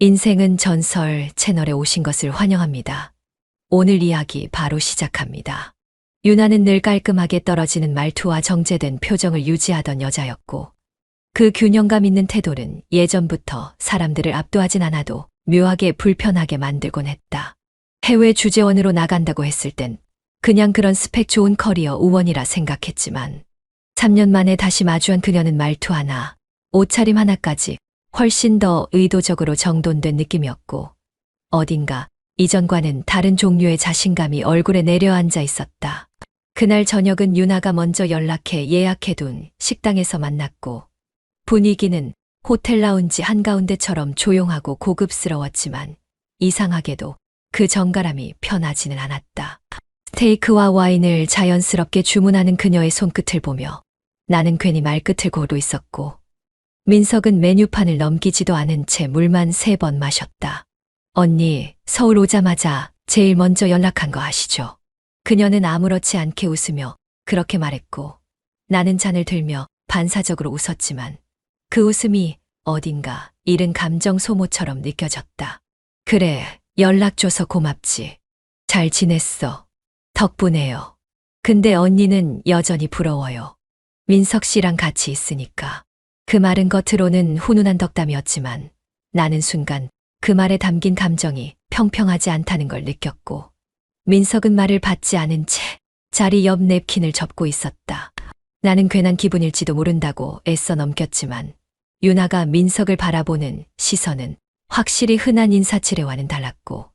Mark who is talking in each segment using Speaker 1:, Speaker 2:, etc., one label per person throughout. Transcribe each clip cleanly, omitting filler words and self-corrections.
Speaker 1: 인생은 전설 채널에 오신 것을 환영합니다. 오늘 이야기 바로 시작합니다. 유나는 늘 깔끔하게 떨어지는 말투와 정제된 표정을 유지하던 여자였고, 그 균형감 있는 태도는 예전부터 사람들을 압도하진 않아도 묘하게 불편하게 만들곤 했다. 해외 주재원으로 나간다고 했을 땐 그냥 그런 스펙 좋은 커리어 우원이라 생각했지만, 3년 만에 다시 마주한 그녀는 말투 하나, 옷차림 하나까지 훨씬 더 의도적으로 정돈된 느낌이었고, 어딘가 이전과는 다른 종류의 자신감이 얼굴에 내려앉아 있었다. 그날 저녁은 유나가 먼저 연락해 예약해둔 식당에서 만났고, 분위기는 호텔 라운지 한가운데처럼 조용하고 고급스러웠지만 이상하게도 그 정갈함이 편하지는 않았다. 스테이크와 와인을 자연스럽게 주문하는 그녀의 손끝을 보며 나는 괜히 말끝을 고르고 있었고, 민석은 메뉴판을 넘기지도 않은 채 물만 3번 마셨다. 언니, 서울 오자마자 제일 먼저 연락한 거 아시죠? 그녀는 아무렇지 않게 웃으며 그렇게 말했고, 나는 잔을 들며 반사적으로 웃었지만 그 웃음이 어딘가 잃은 감정 소모처럼 느껴졌다. 그래, 연락 줘서 고맙지. 잘 지냈어. 덕분에요. 근데 언니는 여전히 부러워요. 민석 씨랑 같이 있으니까. 그 말은 겉으로는 훈훈한 덕담이었지만 나는 순간 그 말에 담긴 감정이 평평하지 않다는 걸 느꼈고, 민석은 말을 받지 않은 채 자리 옆 냅킨을 접고 있었다. 나는 괜한 기분일지도 모른다고 애써 넘겼지만 유나가 민석을 바라보는 시선은 확실히 흔한 인사치레와는 달랐고,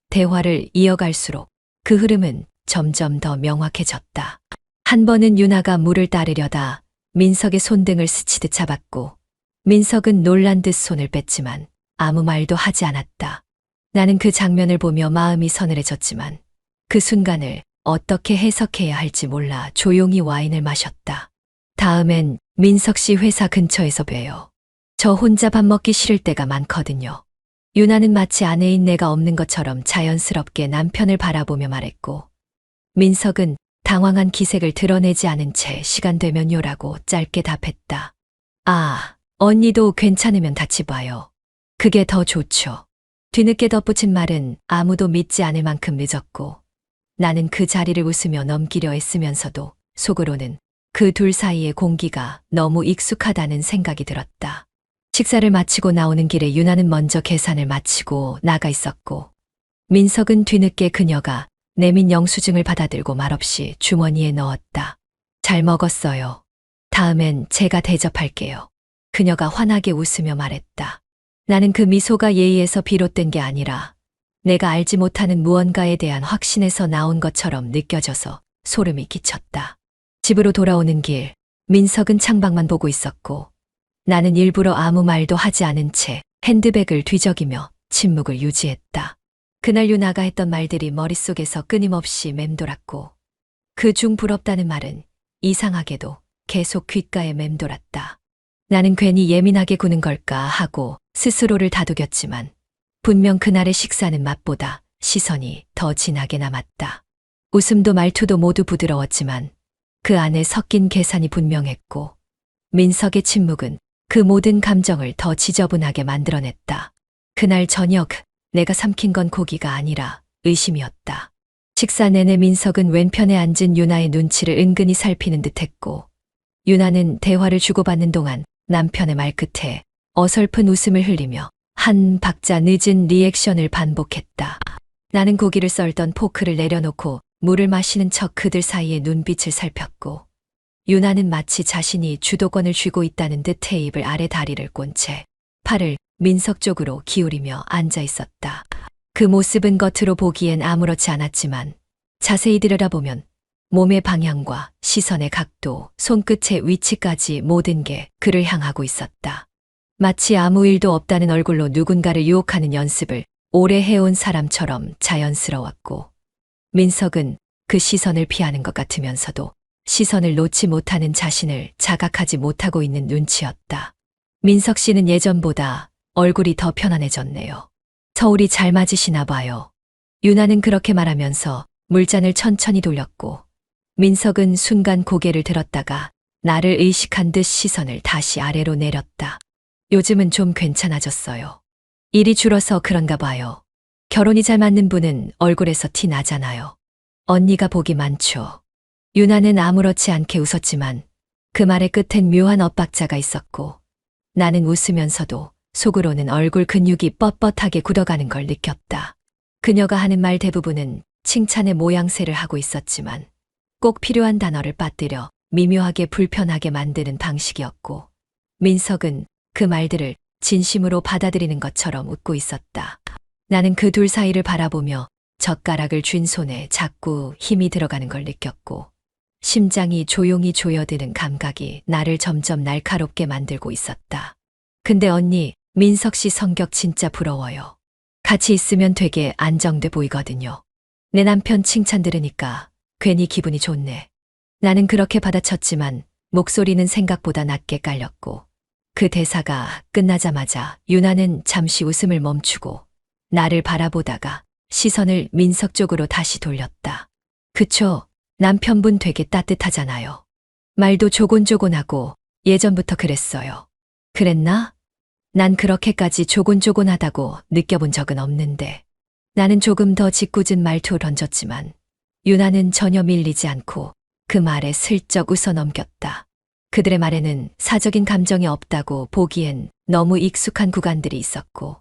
Speaker 1: 대화를 이어갈수록 그 흐름은 점점 더 명확해졌다. 한 번은 유나가 물을 따르려다 민석의 손등을 스치듯 잡았고, 민석은 놀란 듯 손을 뺐지만 아무 말도 하지 않았다. 나는 그 장면을 보며 마음이 서늘해졌지만 그 순간을 어떻게 해석해야 할지 몰라 조용히 와인을 마셨다. 다음엔 민석 씨 회사 근처에서 봬요. 저 혼자 밥 먹기 싫을 때가 많거든요. 유나는 마치 아내인 내가 없는 것처럼 자연스럽게 남편을 바라보며 말했고, 민석은 당황한 기색을 드러내지 않은 채 시간 되면 요라고 짧게 답했다. 아, 언니도 괜찮으면 같이 봐요. 그게 더 좋죠. 뒤늦게 덧붙인 말은 아무도 믿지 않을 만큼 늦었고, 나는 그 자리를 웃으며 넘기려 애쓰면서도 속으로는 그 둘 사이의 공기가 너무 익숙하다는 생각이 들었다. 식사를 마치고 나오는 길에 유나는 먼저 계산을 마치고 나가 있었고, 민석은 뒤늦게 그녀가 내민 영수증을 받아들고 말없이 주머니에 넣었다. 잘 먹었어요. 다음엔 제가 대접할게요. 그녀가 환하게 웃으며 말했다. 나는 그 미소가 예의에서 비롯된 게 아니라 내가 알지 못하는 무언가에 대한 확신에서 나온 것처럼 느껴져서 소름이 끼쳤다. 집으로 돌아오는 길, 민석은 창밖만 보고 있었고, 나는 일부러 아무 말도 하지 않은 채 핸드백을 뒤적이며 침묵을 유지했다. 그날 유나가 했던 말들이 머릿속에서 끊임없이 맴돌았고, 그중 부럽다는 말은 이상하게도 계속 귓가에 맴돌았다. 나는 괜히 예민하게 구는 걸까 하고 스스로를 다독였지만 분명 그날의 식사는 맛보다 시선이 더 진하게 남았다. 웃음도 말투도 모두 부드러웠지만 그 안에 섞인 계산이 분명했고, 민석의 침묵은 그 모든 감정을 더 지저분하게 만들어냈다. 그날 저녁 내가 삼킨 건 고기가 아니라 의심이었다. 식사 내내 민석은 왼편에 앉은 유나의 눈치를 은근히 살피는 듯했고, 유나는 대화를 주고받는 동안 남편의 말끝에 어설픈 웃음을 흘리며 한 박자 늦은 리액션을 반복했다. 나는 고기를 썰던 포크를 내려놓고 물을 마시는 척 그들 사이의 눈빛을 살폈고, 유나는 마치 자신이 주도권을 쥐고 있다는 듯 테이블 아래 다리를 꼰 채 팔을 민석 쪽으로 기울이며 앉아 있었다. 그 모습은 겉으로 보기엔 아무렇지 않았지만 자세히 들여다보면 몸의 방향과 시선의 각도, 손끝의 위치까지 모든 게 그를 향하고 있었다. 마치 아무 일도 없다는 얼굴로 누군가를 유혹하는 연습을 오래 해온 사람처럼 자연스러웠고, 민석은 그 시선을 피하는 것 같으면서도 시선을 놓지 못하는 자신을 자각하지 못하고 있는 눈치였다. 민석 씨는 예전보다 얼굴이 더 편안해졌네요. 서울이 잘 맞으시나 봐요. 유나는 그렇게 말하면서 물잔을 천천히 돌렸고, 민석은 순간 고개를 들었다가 나를 의식한 듯 시선을 다시 아래로 내렸다. 요즘은 좀 괜찮아졌어요. 일이 줄어서 그런가 봐요. 결혼이 잘 맞는 분은 얼굴에서 티 나잖아요. 언니가 복이 많죠. 유나는 아무렇지 않게 웃었지만 그 말의 끝엔 묘한 엇박자가 있었고 나는 웃으면서도 속으로는 얼굴 근육이 뻣뻣하게 굳어가는 걸 느꼈다. 그녀가 하는 말 대부분은 칭찬의 모양새를 하고 있었지만 꼭 필요한 단어를 빠뜨려 미묘하게 불편하게 만드는 방식이었고 민석은 그 말들을 진심으로 받아들이는 것처럼 웃고 있었다. 나는 그 둘 사이를 바라보며 젓가락을 쥔 손에 자꾸 힘이 들어가는 걸 느꼈고 심장이 조용히 조여드는 감각이 나를 점점 날카롭게 만들고 있었다. 근데 언니, 민석 씨 성격 진짜 부러워요. 같이 있으면 되게 안정돼 보이거든요. 내 남편 칭찬 들으니까 괜히 기분이 좋네. 나는 그렇게 받아쳤지만 목소리는 생각보다 낮게 깔렸고 그 대사가 끝나자마자 유나는 잠시 웃음을 멈추고 나를 바라보다가 시선을 민석 쪽으로 다시 돌렸다. 그쵸? 남편분 되게 따뜻하잖아요. 말도 조곤조곤하고 예전부터 그랬어요. 그랬나? 난 그렇게까지 조곤조곤하다고 느껴본 적은 없는데. 나는 조금 더 짓궂은 말투를 던졌지만 유나는 전혀 밀리지 않고 그 말에 슬쩍 웃어 넘겼다. 그들의 말에는 사적인 감정이 없다고 보기엔 너무 익숙한 구간들이 있었고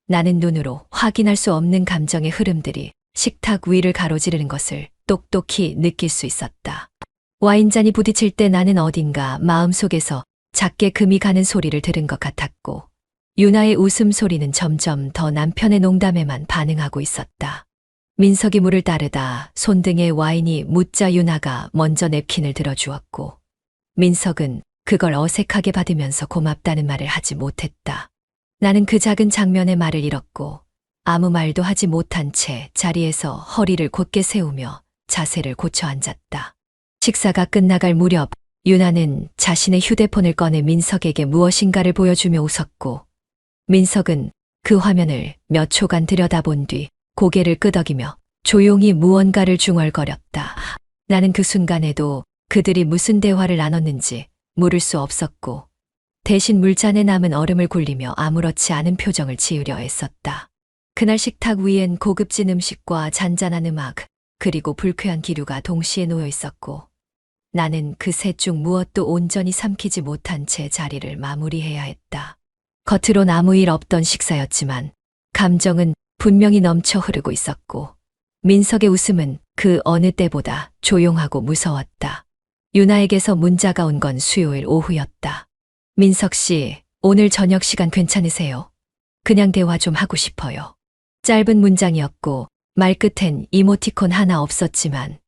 Speaker 1: 나는 눈으로 확인할 수 없는 감정의 흐름들이 식탁 위를 가로지르는 것을 똑똑히 느낄 수 있었다. 와인잔이 부딪힐 때 나는 어딘가 마음속에서 작게 금이 가는 소리를 들은 것 같았고 유나의 웃음소리는 점점 더 남편의 농담에만 반응하고 있었다. 민석이 물을 따르다 손등에 와인이 묻자 유나가 먼저 냅킨을 들어주었고 민석은 그걸 어색하게 받으면서 고맙다는 말을 하지 못했다. 나는 그 작은 장면의 말을 잃었고 아무 말도 하지 못한 채 자리에서 허리를 곧게 세우며 자세를 고쳐 앉았다. 식사가 끝나갈 무렵 유나는 자신의 휴대폰을 꺼내 민석에게 무엇인가를 보여주며 웃었고 민석은 그 화면을 몇 초간 들여다본 뒤 고개를 끄덕이며 조용히 무언가를 중얼거렸다. 나는 그 순간에도 그들이 무슨 대화를 나눴는지 물을 수 없었고 대신 물잔에 남은 얼음을 굴리며 아무렇지 않은 표정을 지으려 애썼다. 그날 식탁 위엔 고급진 음식과 잔잔한 음악 그리고 불쾌한 기류가 동시에 놓여 있었고 나는 그 셋 중 무엇도 온전히 삼키지 못한 채 자리를 마무리해야 했다. 겉으론 아무 일 없던 식사였지만 감정은 분명히 넘쳐 흐르고 있었고 민석의 웃음은 그 어느 때보다 조용하고 무서웠다. 유나에게서 문자가 온 건 수요일 오후였다. 민석 씨, 오늘 저녁 시간 괜찮으세요? 그냥 대화 좀 하고 싶어요. 짧은 문장이었고 말끝엔 이모티콘 하나 없었지만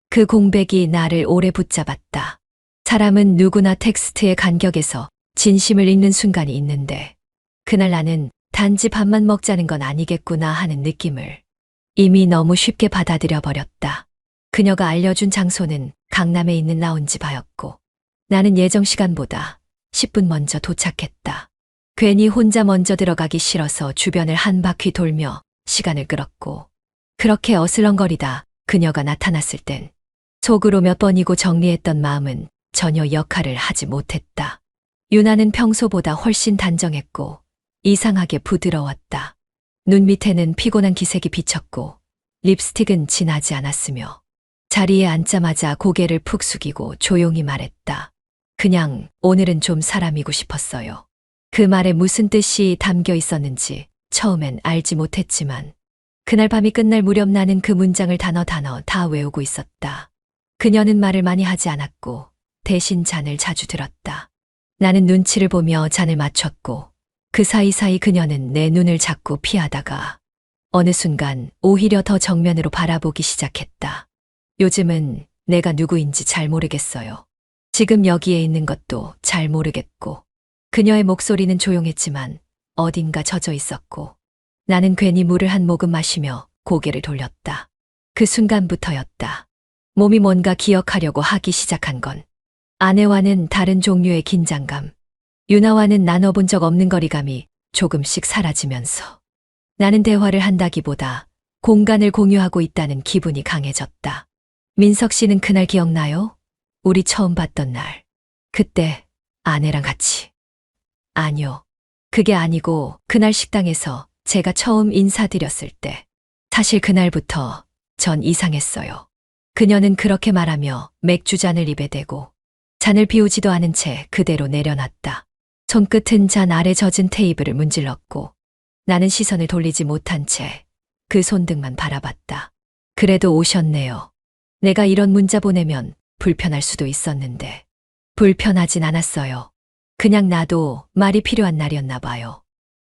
Speaker 1: 그 공백이 나를 오래 붙잡았다. 사람은 누구나 텍스트의 간격에서 진심을 읽는 순간이 있는데 그날 나는 단지 밥만 먹자는 건 아니겠구나 하는 느낌을 이미 너무 쉽게 받아들여 버렸다. 그녀가 알려준 장소는 강남에 있는 라운지 바였고 나는 예정 시간보다 10분 먼저 도착했다. 괜히 혼자 먼저 들어가기 싫어서 주변을 한 바퀴 돌며 시간을 끌었고 그렇게 어슬렁거리다 그녀가 나타났을 땐 속으로 몇 번이고 정리했던 마음은 전혀 역할을 하지 못했다. 유나는 평소보다 훨씬 단정했고 이상하게 부드러웠다. 눈 밑에는 피곤한 기색이 비쳤고 립스틱은 진하지 않았으며 자리에 앉자마자 고개를 푹 숙이고 조용히 말했다. 그냥 오늘은 좀 사람이고 싶었어요. 그 말에 무슨 뜻이 담겨 있었는지 처음엔 알지 못했지만 그날 밤이 끝날 무렵 나는 그 문장을 단어 다 외우고 있었다. 그녀는 말을 많이 하지 않았고 대신 잔을 자주 들었다. 나는 눈치를 보며 잔을 맞췄고 그 사이사이 그녀는 내 눈을 자꾸 피하다가 어느 순간 오히려 더 정면으로 바라보기 시작했다. 요즘은 내가 누구인지 잘 모르겠어요. 지금 여기에 있는 것도 잘 모르겠고 그녀의 목소리는 조용했지만 어딘가 젖어 있었고 나는 괜히 물을 한 모금 마시며 고개를 돌렸다. 그 순간부터였다. 몸이 뭔가 기억하려고 하기 시작한 건 아내와는 다른 종류의 긴장감, 유나와는 나눠본 적 없는 거리감이 조금씩 사라지면서 나는 대화를 한다기보다 공간을 공유하고 있다는 기분이 강해졌다. 민석 씨는 그날 기억나요? 우리 처음 봤던 날. 그때 아내랑 같이. 아니요. 그게 아니고 그날 식당에서 제가 처음 인사드렸을 때 사실 그날부터 전 이상했어요. 그녀는 그렇게 말하며 맥주잔을 입에 대고 잔을 비우지도 않은 채 그대로 내려놨다. 손끝은 잔 아래 젖은 테이블을 문질렀고 나는 시선을 돌리지 못한 채 그 손등만 바라봤다. 그래도 오셨네요. 내가 이런 문자 보내면 불편할 수도 있었는데 불편하진 않았어요. 그냥 나도 말이 필요한 날이었나 봐요.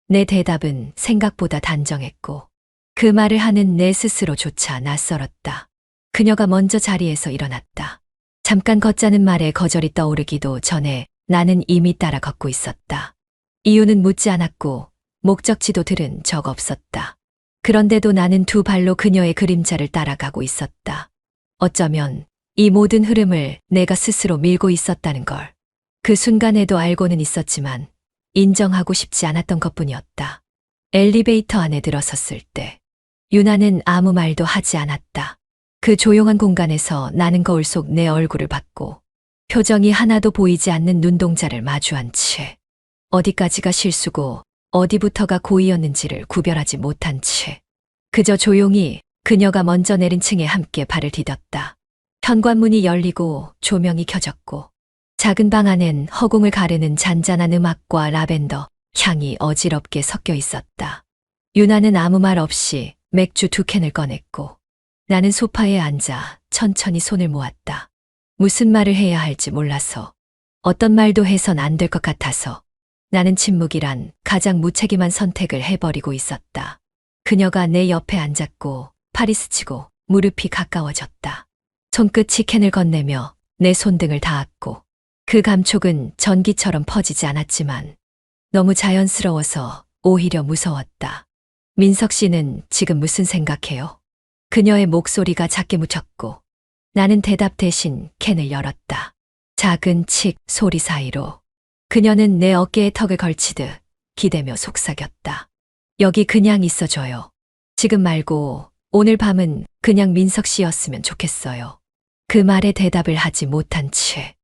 Speaker 1: 내 대답은 생각보다 단정했고 그 말을 하는 내 스스로조차 낯설었다. 그녀가 먼저 자리에서 일어났다. 잠깐 걷자는 말에 거절이 떠오르기도 전에 나는 이미 따라 걷고 있었다. 이유는 묻지 않았고 목적지도 들은 적 없었다. 그런데도 나는 두 발로 그녀의 그림자를 따라가고 있었다. 어쩌면 이 모든 흐름을 내가 스스로 밀고 있었다는 걸. 그 순간에도 알고는 있었지만 인정하고 싶지 않았던 것뿐이었다. 엘리베이터 안에 들어섰을 때 유나는 아무 말도 하지 않았다. 그 조용한 공간에서 나는 거울 속 내 얼굴을 봤고 표정이 하나도 보이지 않는 눈동자를 마주한 채 어디까지가 실수고 어디부터가 고의였는지를 구별하지 못한 채 그저 조용히 그녀가 먼저 내린 층에 함께 발을 디뎠다. 현관문이 열리고 조명이 켜졌고 작은 방 안엔 허공을 가르는 잔잔한 음악과 라벤더 향이 어지럽게 섞여 있었다. 유나는 아무 말 없이 맥주 2캔을 꺼냈고 나는 소파에 앉아 천천히 손을 모았다. 무슨 말을 해야 할지 몰라서 어떤 말도 해선 안 될 것 같아서 나는 침묵이란 가장 무책임한 선택을 해버리고 있었다. 그녀가 내 옆에 앉았고 팔이 스치고 무릎이 가까워졌다. 손끝이 캔을 건네며 내 손등을 닿았고 그 감촉은 전기처럼 퍼지지 않았지만 너무 자연스러워서 오히려 무서웠다. 민석 씨는 지금 무슨 생각해요? 그녀의 목소리가 작게 묻혔고 나는 대답 대신 캔을 열었다. 작은 칙 소리 사이로 그녀는 내 어깨에 턱을 걸치듯 기대며 속삭였다. 여기 그냥 있어줘요. 지금 말고 오늘 밤은 그냥 민석 씨였으면 좋겠어요. 그 말에 대답을 하지 못한 채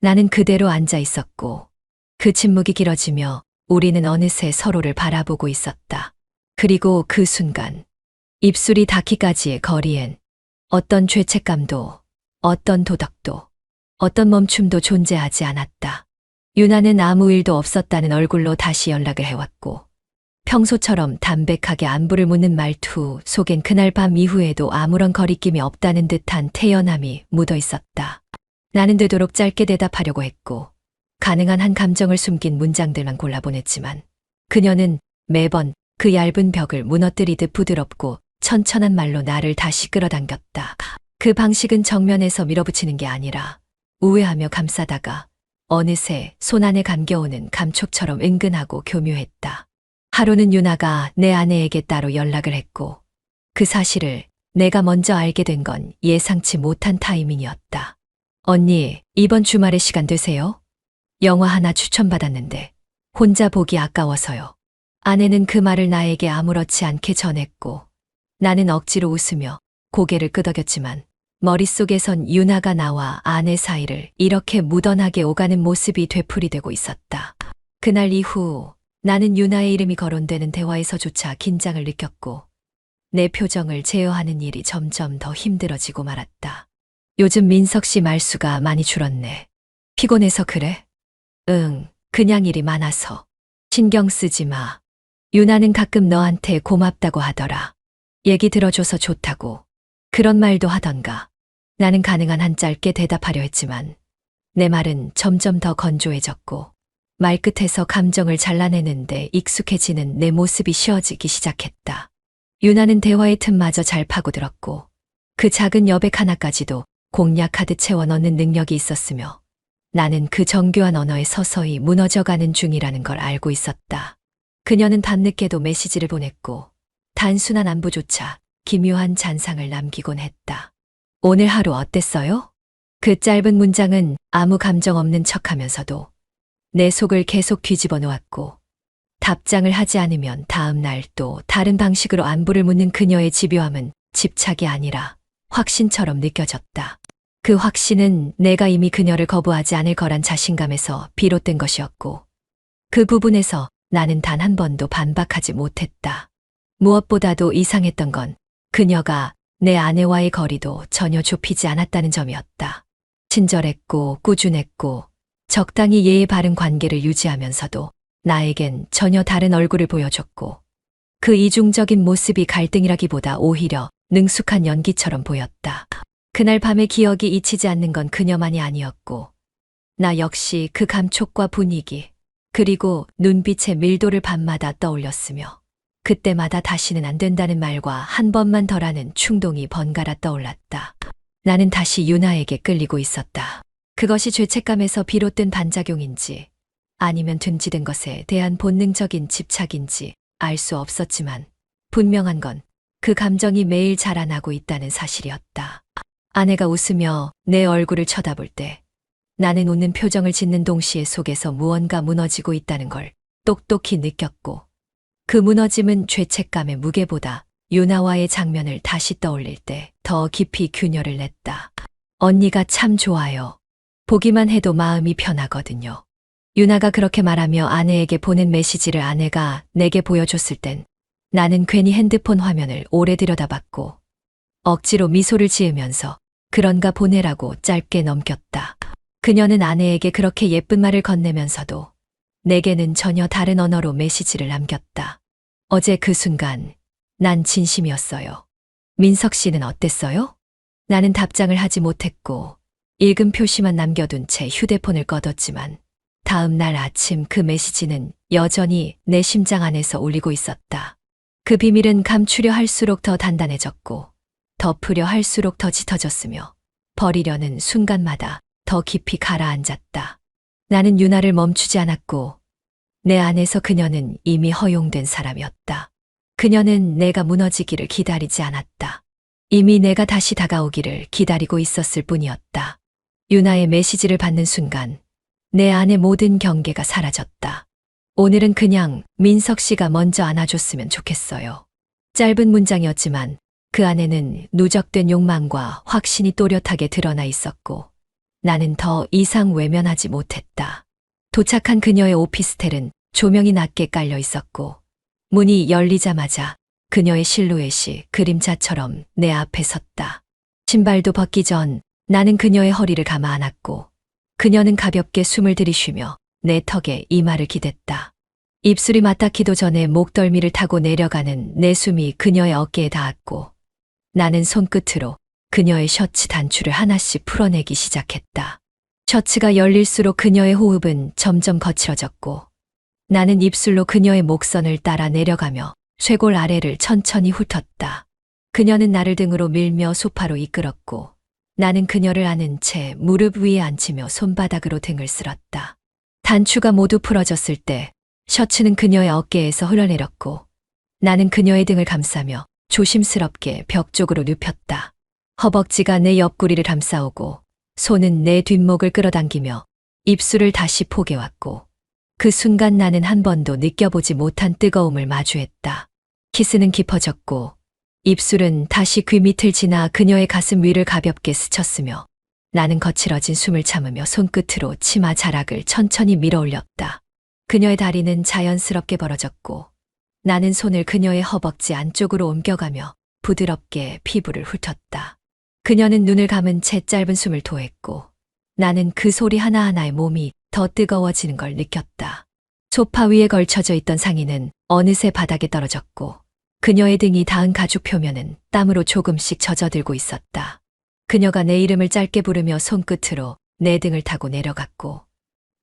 Speaker 1: 나는 그대로 앉아 있었고 그 침묵이 길어지며 우리는 어느새 서로를 바라보고 있었다. 그리고 그 순간 입술이 닿기까지의 거리엔 어떤 죄책감도 어떤 도덕도 어떤 멈춤도 존재하지 않았다. 유나는 아무 일도 없었다는 얼굴로 다시 연락을 해왔고 평소처럼 담백하게 안부를 묻는 말투 속엔 그날 밤 이후에도 아무런 거리낌이 없다는 듯한 태연함이 묻어 있었다. 나는 되도록 짧게 대답하려고 했고 가능한 한 감정을 숨긴 문장들만 골라보냈지만 그녀는 매번 그 얇은 벽을 무너뜨리듯 부드럽고 천천한 말로 나를 다시 끌어당겼다. 그 방식은 정면에서 밀어붙이는 게 아니라 우회하며 감싸다가 어느새 손 안에 감겨오는 감촉처럼 은근하고 교묘했다. 하루는 유나가 내 아내에게 따로 연락을 했고 그 사실을 내가 먼저 알게 된 건 예상치 못한 타이밍이었다. 언니, 이번 주말에 시간 되세요? 영화 하나 추천받았는데 혼자 보기 아까워서요. 아내는 그 말을 나에게 아무렇지 않게 전했고 나는 억지로 웃으며 고개를 끄덕였지만 머릿속에선 유나가 나와 아내 사이를 이렇게 무던하게 오가는 모습이 되풀이되고 있었다. 그날 이후 나는 유나의 이름이 거론되는 대화에서조차 긴장을 느꼈고 내 표정을 제어하는 일이 점점 더 힘들어지고 말았다. 요즘 민석 씨 말수가 많이 줄었네. 피곤해서 그래? 응, 그냥 일이 많아서. 신경 쓰지 마. 유나는 가끔 너한테 고맙다고 하더라. 얘기 들어줘서 좋다고. 그런 말도 하던가. 나는 가능한 한 짧게 대답하려 했지만 내 말은 점점 더 건조해졌고 말끝에서 감정을 잘라내는데 익숙해지는 내 모습이 쉬워지기 시작했다. 유나는 대화의 틈마저 잘 파고들었고 그 작은 여백 하나까지도 공략하듯 채워 넣는 능력이 있었으며 나는 그 정교한 언어에 서서히 무너져가는 중이라는 걸 알고 있었다. 그녀는 밤늦게도 메시지를 보냈고 단순한 안부조차 기묘한 잔상을 남기곤 했다. 오늘 하루 어땠어요? 그 짧은 문장은 아무 감정 없는 척하면서도 내 속을 계속 뒤집어 놓았고 답장을 하지 않으면 다음 날 또 다른 방식으로 안부를 묻는 그녀의 집요함은 집착이 아니라 확신처럼 느껴졌다. 그 확신은 내가 이미 그녀를 거부하지 않을 거란 자신감에서 비롯된 것이었고 그 부분에서 나는 단 한 번도 반박하지 못했다. 무엇보다도 이상했던 건 그녀가 내 아내와의 거리도 전혀 좁히지 않았다는 점이었다. 친절했고 꾸준했고 적당히 예의 바른 관계를 유지하면서도 나에겐 전혀 다른 얼굴을 보여줬고 그 이중적인 모습이 갈등이라기보다 오히려 능숙한 연기처럼 보였다. 그날 밤의 기억이 잊히지 않는 건 그녀만이 아니었고 나 역시 그 감촉과 분위기 그리고 눈빛의 밀도를 밤마다 떠올렸으며 그때마다 다시는 안 된다는 말과 한 번만 더라는 충동이 번갈아 떠올랐다. 나는 다시 유나에게 끌리고 있었다. 그것이 죄책감에서 비롯된 반작용인지 아니면 둔지든 것에 대한 본능적인 집착인지 알 수 없었지만 분명한 건 그 감정이 매일 자라나고 있다는 사실이었다. 아내가 웃으며 내 얼굴을 쳐다볼 때 나는 웃는 표정을 짓는 동시에 속에서 무언가 무너지고 있다는 걸 똑똑히 느꼈고 그 무너짐은 죄책감의 무게보다 유나와의 장면을 다시 떠올릴 때 더 깊이 균열을 냈다. 언니가 참 좋아요. 보기만 해도 마음이 편하거든요. 유나가 그렇게 말하며 아내에게 보낸 메시지를 아내가 내게 보여줬을 땐 나는 괜히 핸드폰 화면을 오래 들여다봤고 억지로 미소를 지으면서 그런가 보내라고 짧게 넘겼다. 그녀는 아내에게 그렇게 예쁜 말을 건네면서도 내게는 전혀 다른 언어로 메시지를 남겼다. 어제 그 순간 난 진심이었어요. 민석 씨는 어땠어요? 나는 답장을 하지 못했고 읽은 표시만 남겨둔 채 휴대폰을 꺼뒀지만 다음 날 아침 그 메시지는 여전히 내 심장 안에서 울리고 있었다. 그 비밀은 감추려 할수록 더 단단해졌고 덮으려 할수록 더 짙어졌으며 버리려는 순간마다 더 깊이 가라앉았다. 나는 유나를 멈추지 않았고 내 안에서 그녀는 이미 허용된 사람이었다. 그녀는 내가 무너지기를 기다리지 않았다. 이미 내가 다시 다가오기를 기다리고 있었을 뿐이었다. 유나의 메시지를 받는 순간 내 안의 모든 경계가 사라졌다. 오늘은 그냥 민석 씨가 먼저 안아줬으면 좋겠어요. 짧은 문장이었지만 그 안에는 누적된 욕망과 확신이 또렷하게 드러나 있었고 나는 더 이상 외면하지 못했다. 도착한 그녀의 오피스텔은 조명이 낮게 깔려 있었고 문이 열리자마자 그녀의 실루엣이 그림자처럼 내 앞에 섰다. 신발도 벗기 전 나는 그녀의 허리를 감아 안았고 그녀는 가볍게 숨을 들이쉬며 내 턱에 이마를 기댔다. 입술이 맞닿기도 전에 목덜미를 타고 내려가는 내 숨이 그녀의 어깨에 닿았고 나는 손끝으로 그녀의 셔츠 단추를 하나씩 풀어내기 시작했다. 셔츠가 열릴수록 그녀의 호흡은 점점 거칠어졌고 나는 입술로 그녀의 목선을 따라 내려가며 쇄골 아래를 천천히 훑었다. 그녀는 나를 등으로 밀며 소파로 이끌었고 나는 그녀를 안은 채 무릎 위에 앉히며 손바닥으로 등을 쓸었다. 단추가 모두 풀어졌을 때 셔츠는 그녀의 어깨에서 흘러내렸고 나는 그녀의 등을 감싸며 조심스럽게 벽 쪽으로 눕혔다. 허벅지가 내 옆구리를 감싸오고 손은 내 뒷목을 끌어당기며 입술을 다시 포개왔고 그 순간 나는 한 번도 느껴보지 못한 뜨거움을 마주했다. 키스는 깊어졌고 입술은 다시 귀 밑을 지나 그녀의 가슴 위를 가볍게 스쳤으며 나는 거칠어진 숨을 참으며 손끝으로 치마 자락을 천천히 밀어올렸다. 그녀의 다리는 자연스럽게 벌어졌고 나는 손을 그녀의 허벅지 안쪽으로 옮겨가며 부드럽게 피부를 훑었다. 그녀는 눈을 감은 채 짧은 숨을 토했고 나는 그 소리 하나하나에 몸이 더 뜨거워지는 걸 느꼈다. 소파 위에 걸쳐져 있던 상의는 어느새 바닥에 떨어졌고 그녀의 등이 닿은 가죽 표면은 땀으로 조금씩 젖어들고 있었다. 그녀가 내 이름을 짧게 부르며 손끝으로 내 등을 타고 내려갔고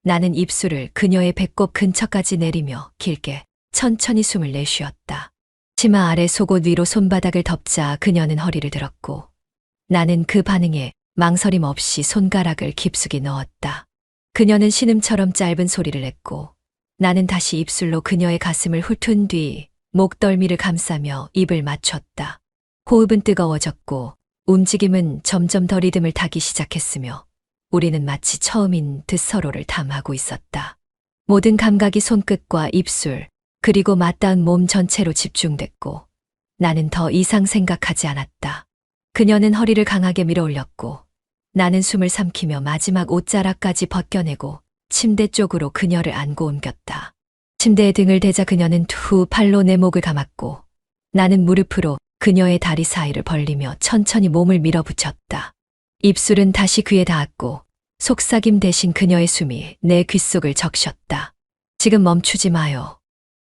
Speaker 1: 나는 입술을 그녀의 배꼽 근처까지 내리며 길게 천천히 숨을 내쉬었다. 치마 아래 속옷 위로 손바닥을 덮자 그녀는 허리를 들었고 나는 그 반응에 망설임 없이 손가락을 깊숙이 넣었다. 그녀는 신음처럼 짧은 소리를 냈고 나는 다시 입술로 그녀의 가슴을 훑은 뒤 목덜미를 감싸며 입을 맞췄다. 호흡은 뜨거워졌고 움직임은 점점 더 리듬을 타기 시작했으며 우리는 마치 처음인 듯 서로를 탐하고 있었다. 모든 감각이 손끝과 입술 그리고 맞닿은 몸 전체로 집중됐고 나는 더 이상 생각하지 않았다. 그녀는 허리를 강하게 밀어올렸고 나는 숨을 삼키며 마지막 옷자락까지 벗겨내고 침대 쪽으로 그녀를 안고 옮겼다. 침대에 등을 대자 그녀는 두 팔로 내 목을 감았고 나는 무릎으로 그녀의 다리 사이를 벌리며 천천히 몸을 밀어붙였다. 입술은 다시 귀에 닿았고 속삭임 대신 그녀의 숨이 내 귓속을 적셨다. 지금 멈추지 마요.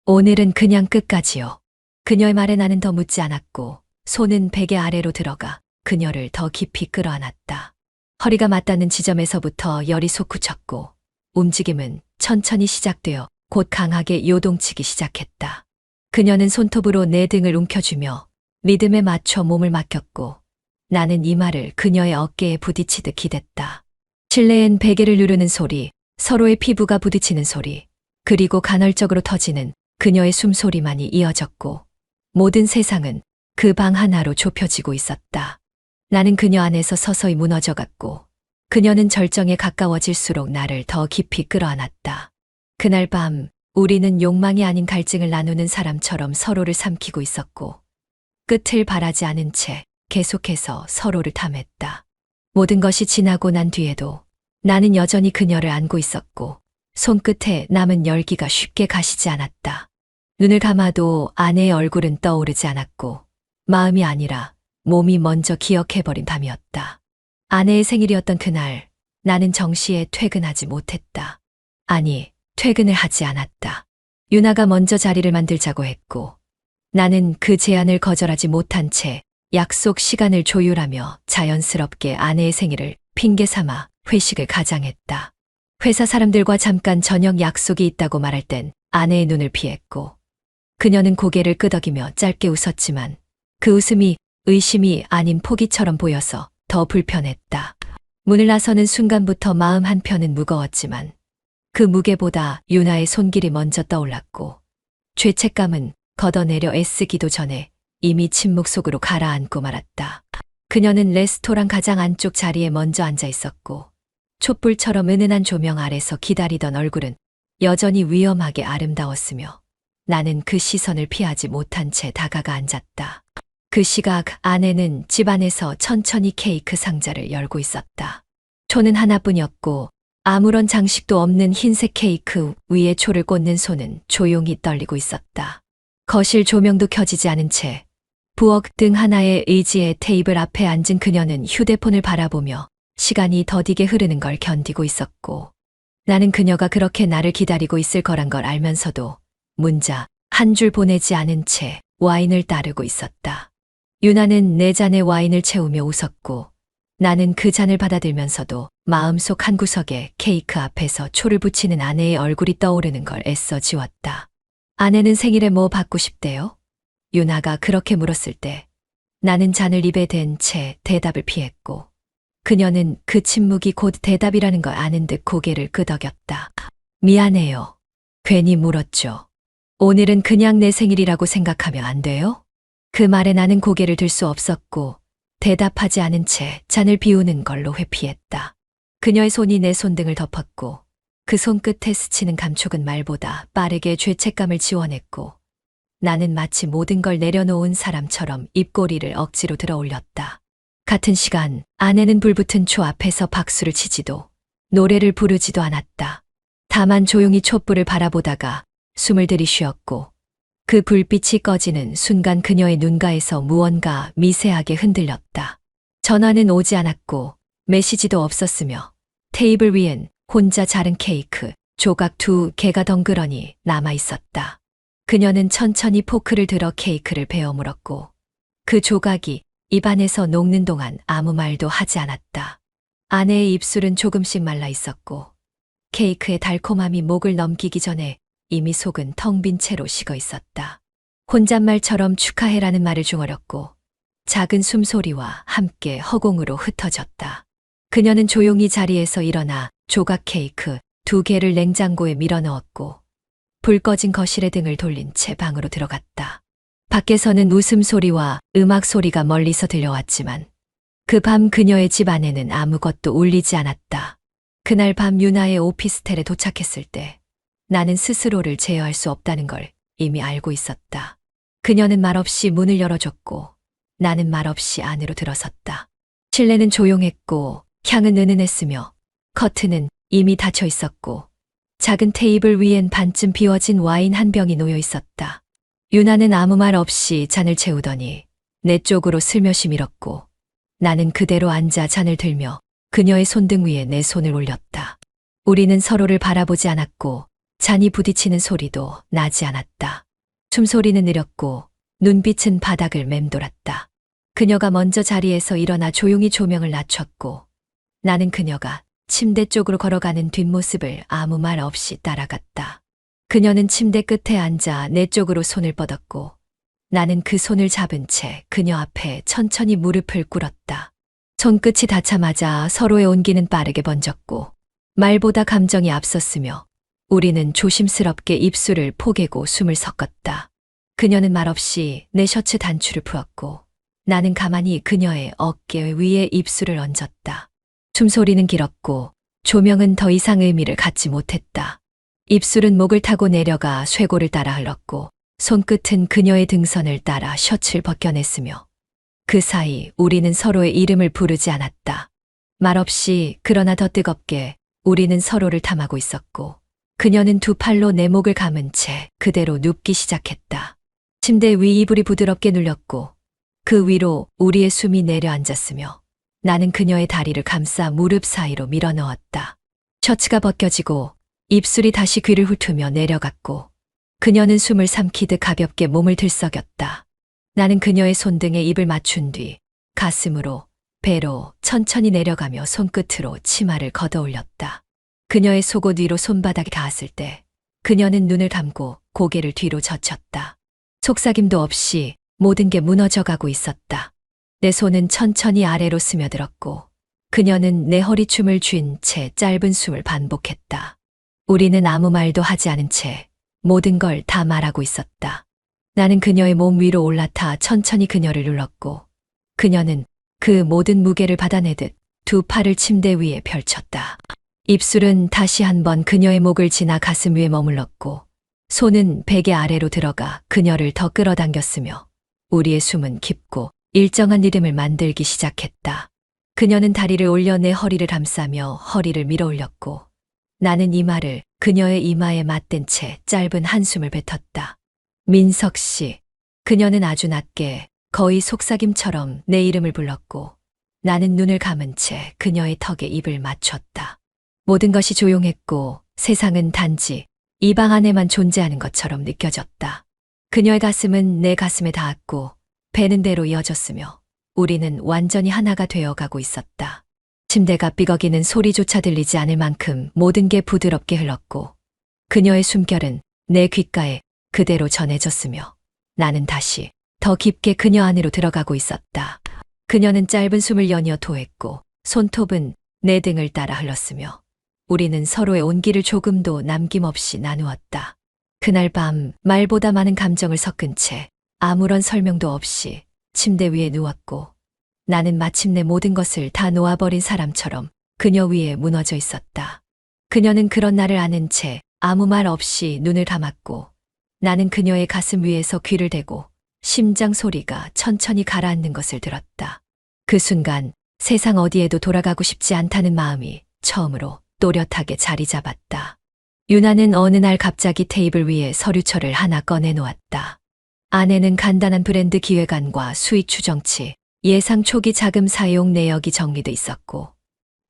Speaker 1: 오늘은 그냥 끝까지요. 그녀의 말에 나는 더 묻지 않았고 손은 베개 아래로 들어가 그녀를 더 깊이 끌어안았다. 허리가 맞닿는 지점에서부터 열이 솟구쳤고 움직임은 천천히 시작되어 곧 강하게 요동치기 시작했다. 그녀는 손톱으로 내 등을 움켜쥐며 리듬에 맞춰 몸을 맡겼고 나는 이마를 그녀의 어깨에 부딪히듯 기댔다. 실내엔 베개를 누르는 소리, 서로의 피부가 부딪히는 소리, 그리고 간헐적으로 터지는 그녀의 숨소리만이 이어졌고 모든 세상은 그 방 하나로 좁혀지고 있었다. 나는 그녀 안에서 서서히 무너져갔고 그녀는 절정에 가까워질수록 나를 더 깊이 끌어안았다. 그날 밤 우리는 욕망이 아닌 갈증을 나누는 사람처럼 서로를 삼키고 있었고 끝을 바라지 않은 채 계속해서 서로를 탐했다. 모든 것이 지나고 난 뒤에도 나는 여전히 그녀를 안고 있었고 손끝에 남은 열기가 쉽게 가시지 않았다. 눈을 감아도 아내의 얼굴은 떠오르지 않았고 마음이 아니라 몸이 먼저 기억해버린 밤이었다. 아내의 생일이었던 그날 나는 정시에 퇴근하지 못했다. 아니, 퇴근을 하지 않았다. 유나가 먼저 자리를 만들자고 했고 나는 그 제안을 거절하지 못한 채 약속 시간을 조율하며 자연스럽게 아내의 생일을 핑계 삼아 회식을 가장했다. 회사 사람들과 잠깐 저녁 약속이 있다고 말할 땐 아내의 눈을 피했고 그녀는 고개를 끄덕이며 짧게 웃었지만 그 웃음이 의심이 아닌 포기처럼 보여서 더 불편했다. 문을 나서는 순간부터 마음 한편은 무거웠지만 그 무게보다 유나의 손길이 먼저 떠올랐고 죄책감은 걷어내려 애쓰기도 전에 이미 침묵 속으로 가라앉고 말았다. 그녀는 레스토랑 가장 안쪽 자리에 먼저 앉아 있었고 촛불처럼 은은한 조명 아래서 기다리던 얼굴은 여전히 위험하게 아름다웠으며 나는 그 시선을 피하지 못한 채 다가가 앉았다. 그 시각 아내는 집안에서 천천히 케이크 상자를 열고 있었다. 초는 하나뿐이었고 아무런 장식도 없는 흰색 케이크 위에 초를 꽂는 손은 조용히 떨리고 있었다. 거실 조명도 켜지지 않은 채 부엌 등 하나의 의지의 테이블 앞에 앉은 그녀는 휴대폰을 바라보며 시간이 더디게 흐르는 걸 견디고 있었고 나는 그녀가 그렇게 나를 기다리고 있을 거란 걸 알면서도 문자 한 줄 보내지 않은 채 와인을 따르고 있었다. 유나는 내 잔에 와인을 채우며 웃었고 나는 그 잔을 받아들면서도 마음속 한구석에 케이크 앞에서 초를 붙이는 아내의 얼굴이 떠오르는 걸 애써 지웠다. 아내는 생일에 뭐 받고 싶대요? 유나가 그렇게 물었을 때 나는 잔을 입에 댄 채 대답을 피했고 그녀는 그 침묵이 곧 대답이라는 걸 아는 듯 고개를 끄덕였다. 미안해요. 괜히 물었죠. 오늘은 그냥 내 생일이라고 생각하면 안 돼요? 그 말에 나는 고개를 들 수 없었고 대답하지 않은 채 잔을 비우는 걸로 회피했다. 그녀의 손이 내 손등을 덮었고 그 손끝에 스치는 감촉은 말보다 빠르게 죄책감을 지워냈고 나는 마치 모든 걸 내려놓은 사람처럼 입꼬리를 억지로 들어 올렸다. 같은 시간 아내는 불붙은 초 앞에서 박수를 치지도 노래를 부르지도 않았다. 다만 조용히 촛불을 바라보다가 숨을 들이쉬었고 그 불빛이 꺼지는 순간 그녀의 눈가에서 무언가 미세하게 흔들렸다. 전화는 오지 않았고 메시지도 없었으며 테이블 위엔 혼자 자른 케이크, 조각 2개가 덩그러니 남아 있었다. 그녀는 천천히 포크를 들어 케이크를 베어 물었고 그 조각이 입안에서 녹는 동안 아무 말도 하지 않았다. 아내의 입술은 조금씩 말라 있었고 케이크의 달콤함이 목을 넘기기 전에 이미 속은 텅 빈 채로 식어 있었다. 혼잣말처럼 축하해라는 말을 중얼였고 작은 숨소리와 함께 허공으로 흩어졌다. 그녀는 조용히 자리에서 일어나 조각 케이크 2개를 냉장고에 밀어넣었고 불 꺼진 거실에 등을 돌린 채 방으로 들어갔다. 밖에서는 웃음소리와 음악 소리가 멀리서 들려왔지만 그 밤 그녀의 집 안에는 아무것도 울리지 않았다. 그날 밤 유나의 오피스텔에 도착했을 때 나는 스스로를 제어할 수 없다는 걸 이미 알고 있었다. 그녀는 말없이 문을 열어줬고 나는 말없이 안으로 들어섰다. 실내는 조용했고 향은 은은했으며 커튼은 이미 닫혀 있었고 작은 테이블 위엔 반쯤 비워진 와인 한 병이 놓여 있었다. 유나는 아무 말 없이 잔을 채우더니 내 쪽으로 슬며시 밀었고 나는 그대로 앉아 잔을 들며 그녀의 손등 위에 내 손을 올렸다. 우리는 서로를 바라보지 않았고 잔이 부딪히는 소리도 나지 않았다. 숨소리는 느렸고 눈빛은 바닥을 맴돌았다. 그녀가 먼저 자리에서 일어나 조용히 조명을 낮췄고 나는 그녀가 침대 쪽으로 걸어가는 뒷모습을 아무 말 없이 따라갔다. 그녀는 침대 끝에 앉아 내 쪽으로 손을 뻗었고 나는 그 손을 잡은 채 그녀 앞에 천천히 무릎을 꿇었다. 손끝이 닿자마자 서로의 온기는 빠르게 번졌고 말보다 감정이 앞섰으며 우리는 조심스럽게 입술을 포개고 숨을 섞었다. 그녀는 말없이 내 셔츠 단추를 풀었고 나는 가만히 그녀의 어깨 위에 입술을 얹었다. 숨소리는 길었고 조명은 더 이상 의미를 갖지 못했다. 입술은 목을 타고 내려가 쇄골을 따라 흘렀고 손끝은 그녀의 등선을 따라 셔츠를 벗겨냈으며 그 사이 우리는 서로의 이름을 부르지 않았다. 말없이 그러나 더 뜨겁게 우리는 서로를 탐하고 있었고 그녀는 두 팔로 내 목을 감은 채 그대로 눕기 시작했다. 침대 위 이불이 부드럽게 눌렸고 그 위로 우리의 숨이 내려앉았으며 나는 그녀의 다리를 감싸 무릎 사이로 밀어넣었다. 셔츠가 벗겨지고 입술이 다시 귀를 훑으며 내려갔고 그녀는 숨을 삼키듯 가볍게 몸을 들썩였다. 나는 그녀의 손등에 입을 맞춘 뒤 가슴으로 배로 천천히 내려가며 손끝으로 치마를 걷어올렸다. 그녀의 속옷 위로 손바닥이 닿았을 때 그녀는 눈을 감고 고개를 뒤로 젖혔다. 속삭임도 없이 모든 게 무너져가고 있었다. 내 손은 천천히 아래로 스며들었고 그녀는 내 허리춤을 쥔 채 짧은 숨을 반복했다. 우리는 아무 말도 하지 않은 채 모든 걸 다 말하고 있었다. 나는 그녀의 몸 위로 올라타 천천히 그녀를 눌렀고 그녀는 그 모든 무게를 받아내듯 두 팔을 침대 위에 펼쳤다. 입술은 다시 한번 그녀의 목을 지나 가슴 위에 머물렀고 손은 베개 아래로 들어가 그녀를 더 끌어당겼으며 우리의 숨은 깊고 일정한 리듬을 만들기 시작했다. 그녀는 다리를 올려 내 허리를 감싸며 허리를 밀어 올렸고 나는 이마를 그녀의 이마에 맞댄 채 짧은 한숨을 뱉었다. 민석 씨. 그녀는 아주 낮게 거의 속삭임처럼 내 이름을 불렀고 나는 눈을 감은 채 그녀의 턱에 입을 맞췄다. 모든 것이 조용했고 세상은 단지 이 방 안에만 존재하는 것처럼 느껴졌다. 그녀의 가슴은 내 가슴에 닿았고 배는 대로 이어졌으며 우리는 완전히 하나가 되어가고 있었다. 침대가 삐걱이는 소리조차 들리지 않을 만큼 모든 게 부드럽게 흘렀고 그녀의 숨결은 내 귓가에 그대로 전해졌으며 나는 다시 더 깊게 그녀 안으로 들어가고 있었다. 그녀는 짧은 숨을 연이어 토했고 손톱은 내 등을 따라 흘렀으며 우리는 서로의 온기를 조금도 남김없이 나누었다. 그날 밤 말보다 많은 감정을 섞은 채 아무런 설명도 없이 침대 위에 누웠고 나는 마침내 모든 것을 다 놓아버린 사람처럼 그녀 위에 무너져 있었다. 그녀는 그런 나를 아는 채 아무 말 없이 눈을 감았고 나는 그녀의 가슴 위에서 귀를 대고 심장 소리가 천천히 가라앉는 것을 들었다. 그 순간 세상 어디에도 돌아가고 싶지 않다는 마음이 처음으로 또렷하게 자리 잡았다. 유나는 어느 날 갑자기 테이블 위에 서류철을 하나 꺼내놓았다. 안에는 간단한 브랜드 기획안과 수익 추정치, 예상 초기 자금 사용 내역이 정리돼 있었고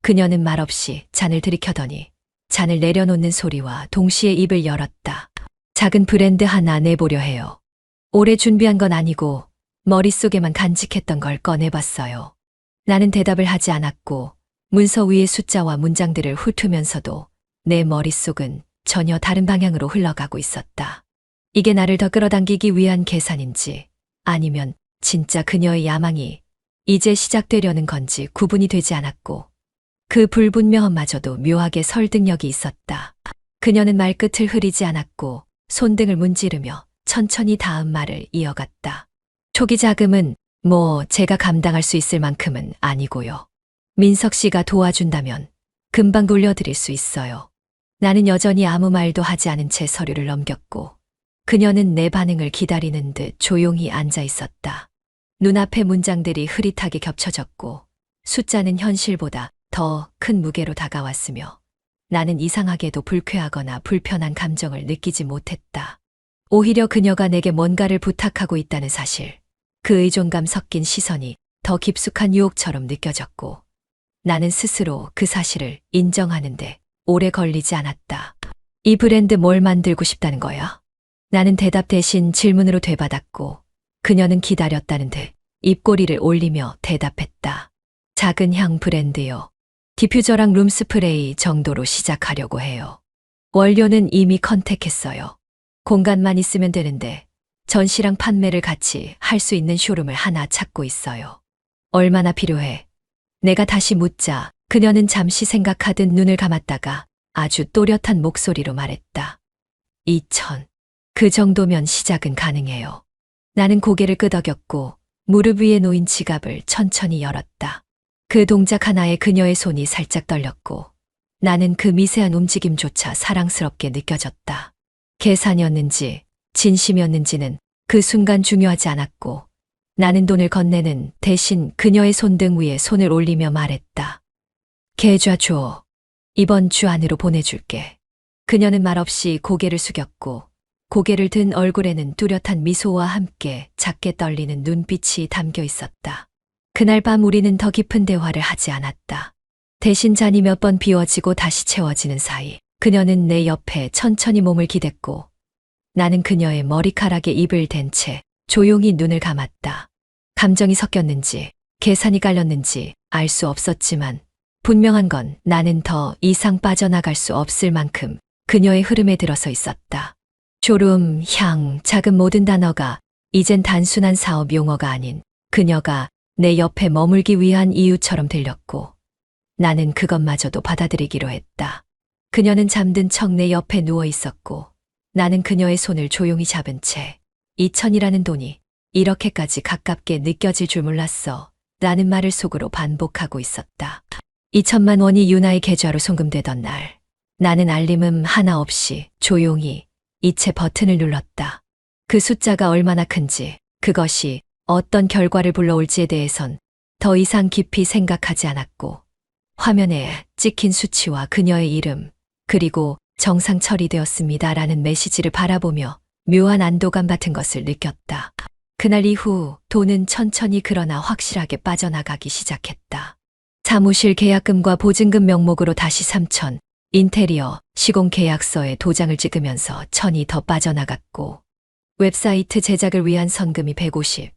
Speaker 1: 그녀는 말없이 잔을 들이켜더니 잔을 내려놓는 소리와 동시에 입을 열었다. 작은 브랜드 하나 내보려 해요. 오래 준비한 건 아니고 머릿속에만 간직했던 걸 꺼내봤어요. 나는 대답을 하지 않았고 문서 위의 숫자와 문장들을 훑으면서도 내 머릿속은 전혀 다른 방향으로 흘러가고 있었다. 이게 나를 더 끌어당기기 위한 계산인지 아니면 진짜 그녀의 야망이 이제 시작되려는 건지 구분이 되지 않았고 그 불분명함마저도 묘하게 설득력이 있었다. 그녀는 말끝을 흐리지 않았고 손등을 문지르며 천천히 다음 말을 이어갔다. 초기 자금은 제가 감당할 수 있을 만큼은 아니고요. 민석 씨가 도와준다면 금방 돌려드릴 수 있어요. 나는 여전히 아무 말도 하지 않은 채 서류를 넘겼고 그녀는 내 반응을 기다리는 듯 조용히 앉아 있었다. 눈앞의 문장들이 흐릿하게 겹쳐졌고 숫자는 현실보다 더 큰 무게로 다가왔으며 나는 이상하게도 불쾌하거나 불편한 감정을 느끼지 못했다. 오히려 그녀가 내게 뭔가를 부탁하고 있다는 사실, 그 의존감 섞인 시선이 더 깊숙한 유혹처럼 느껴졌고, 나는 스스로 그 사실을 인정하는데 오래 걸리지 않았다. 이 브랜드 뭘 만들고 싶다는 거야? 나는 대답 대신 질문으로 되받았고, 그녀는 기다렸다는 듯 입꼬리를 올리며 대답했다. 작은 향 브랜드요. 디퓨저랑 룸스프레이 정도로 시작하려고 해요. 원료는 이미 컨택했어요. 공간만 있으면 되는데 전시랑 판매를 같이 할 수 있는 쇼룸을 하나 찾고 있어요. 얼마나 필요해? 내가 다시 묻자 그녀는 잠시 생각하듯 눈을 감았다가 아주 또렷한 목소리로 말했다. 2천. 그 정도면 시작은 가능해요. 나는 고개를 끄덕였고 무릎 위에 놓인 지갑을 천천히 열었다. 그 동작 하나에 그녀의 손이 살짝 떨렸고 나는 그 미세한 움직임조차 사랑스럽게 느껴졌다. 계산이었는지 진심이었는지는 그 순간 중요하지 않았고 나는 돈을 건네는 대신 그녀의 손등 위에 손을 올리며 말했다. 계좌 줘. 이번 주 안으로 보내줄게. 그녀는 말없이 고개를 숙였고 고개를 든 얼굴에는 뚜렷한 미소와 함께 작게 떨리는 눈빛이 담겨 있었다. 그날 밤 우리는 더 깊은 대화를 하지 않았다. 대신 잔이 몇 번 비워지고 다시 채워지는 사이 그녀는 내 옆에 천천히 몸을 기댔고 나는 그녀의 머리카락에 입을 댄 채 조용히 눈을 감았다. 감정이 섞였는지 계산이 깔렸는지 알 수 없었지만 분명한 건 나는 더 이상 빠져나갈 수 없을 만큼 그녀의 흐름에 들어서 있었다. 졸음, 향, 작은 모든 단어가 이젠 단순한 사업 용어가 아닌 그녀가 내 옆에 머물기 위한 이유처럼 들렸고 나는 그것마저도 받아들이기로 했다. 그녀는 잠든 척 내 옆에 누워 있었고 나는 그녀의 손을 조용히 잡은 채 2천이라는 돈이 이렇게까지 가깝게 느껴질 줄 몰랐어. 라는 말을 속으로 반복하고 있었다. 2천만 원이 유나의 계좌로 송금되던 날 나는 알림음 하나 없이 조용히 이체 버튼을 눌렀다. 그 숫자가 얼마나 큰지 그것이 어떤 결과를 불러올지에 대해선 더 이상 깊이 생각하지 않았고 화면에 찍힌 수치와 그녀의 이름 그리고 정상 처리되었습니다라는 메시지를 바라보며 묘한 안도감 같은 것을 느꼈다. 그날 이후 돈은 천천히 그러나 확실하게 빠져나가기 시작했다. 사무실 계약금과 보증금 명목으로 다시 3천, 인테리어, 시공 계약서에 도장을 찍으면서 1,000이 더 빠져나갔고 웹사이트 제작을 위한 선금이 150,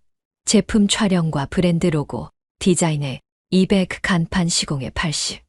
Speaker 1: 제품 촬영과 브랜드 로고, 디자인에 200, 간판 시공에 80,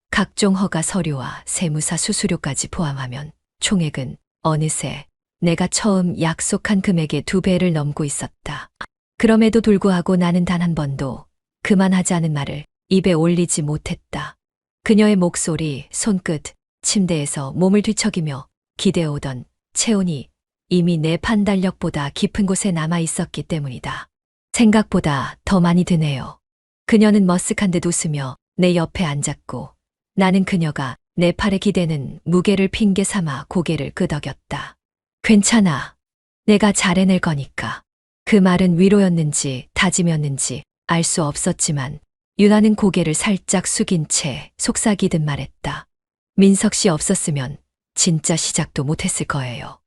Speaker 1: 각종 허가 서류와 세무사 수수료까지 포함하면 총액은 어느새 내가 처음 약속한 금액의 2배를 넘고 있었다. 그럼에도 불구하고 나는 단 한 번도 그만하자는 말을 입에 올리지 못했다. 그녀의 목소리, 손끝, 침대에서 몸을 뒤척이며 기대어오던 체온이 이미 내 판단력보다 깊은 곳에 남아 있었기 때문이다. 생각보다 더 많이 드네요. 그녀는 머쓱한 듯 웃으며 내 옆에 앉았고 나는 그녀가 내 팔에 기대는 무게를 핑계 삼아 고개를 끄덕였다. 괜찮아. 내가 잘 해낼 거니까. 그 말은 위로였는지 다짐이었는지 알 수 없었지만 유나는 고개를 살짝 숙인 채 속삭이듯 말했다. 민석 씨 없었으면 진짜 시작도 못했을 거예요.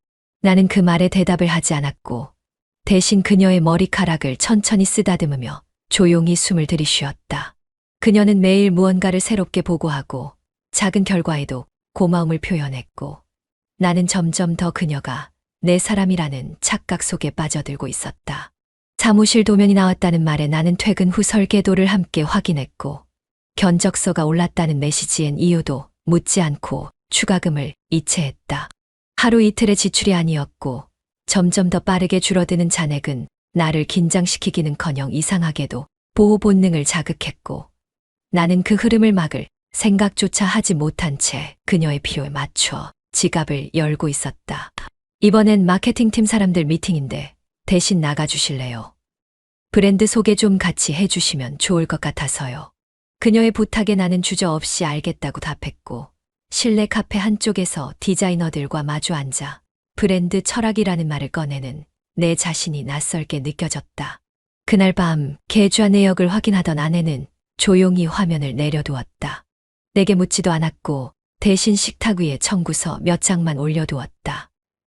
Speaker 1: 나는 그 말에 대답을 하지 않았고 대신 그녀의 머리카락을 천천히 쓰다듬으며 조용히 숨을 들이쉬었다. 그녀는 매일 무언가를 새롭게 보고하고 작은 결과에도 고마움을 표현했고 나는 점점 더 그녀가 내 사람이라는 착각 속에 빠져들고 있었다. 사무실 도면이 나왔다는 말에 나는 퇴근 후 설계도를 함께 확인했고 견적서가 올랐다는 메시지엔 이유도 묻지 않고 추가금을 이체했다. 하루 이틀의 지출이 아니었고 점점 더 빠르게 줄어드는 잔액은 나를 긴장시키기는커녕 이상하게도 보호 본능을 자극했고 나는 그 흐름을 막을 생각조차 하지 못한 채 그녀의 필요에 맞춰 지갑을 열고 있었다. 이번엔 마케팅팀 사람들 미팅인데 대신 나가주실래요? 브랜드 소개 좀 같이 해주시면 좋을 것 같아서요. 그녀의 부탁에 나는 주저없이 알겠다고 답했고 실내 카페 한쪽에서 디자이너들과 마주 앉아 브랜드 철학이라는 말을 꺼내는 내 자신이 낯설게 느껴졌다. 그날 밤 계좌 내역을 확인하던 아내는 조용히 화면을 내려두었다. 내게 묻지도 않았고 대신 식탁 위에 청구서 몇 장만 올려두었다.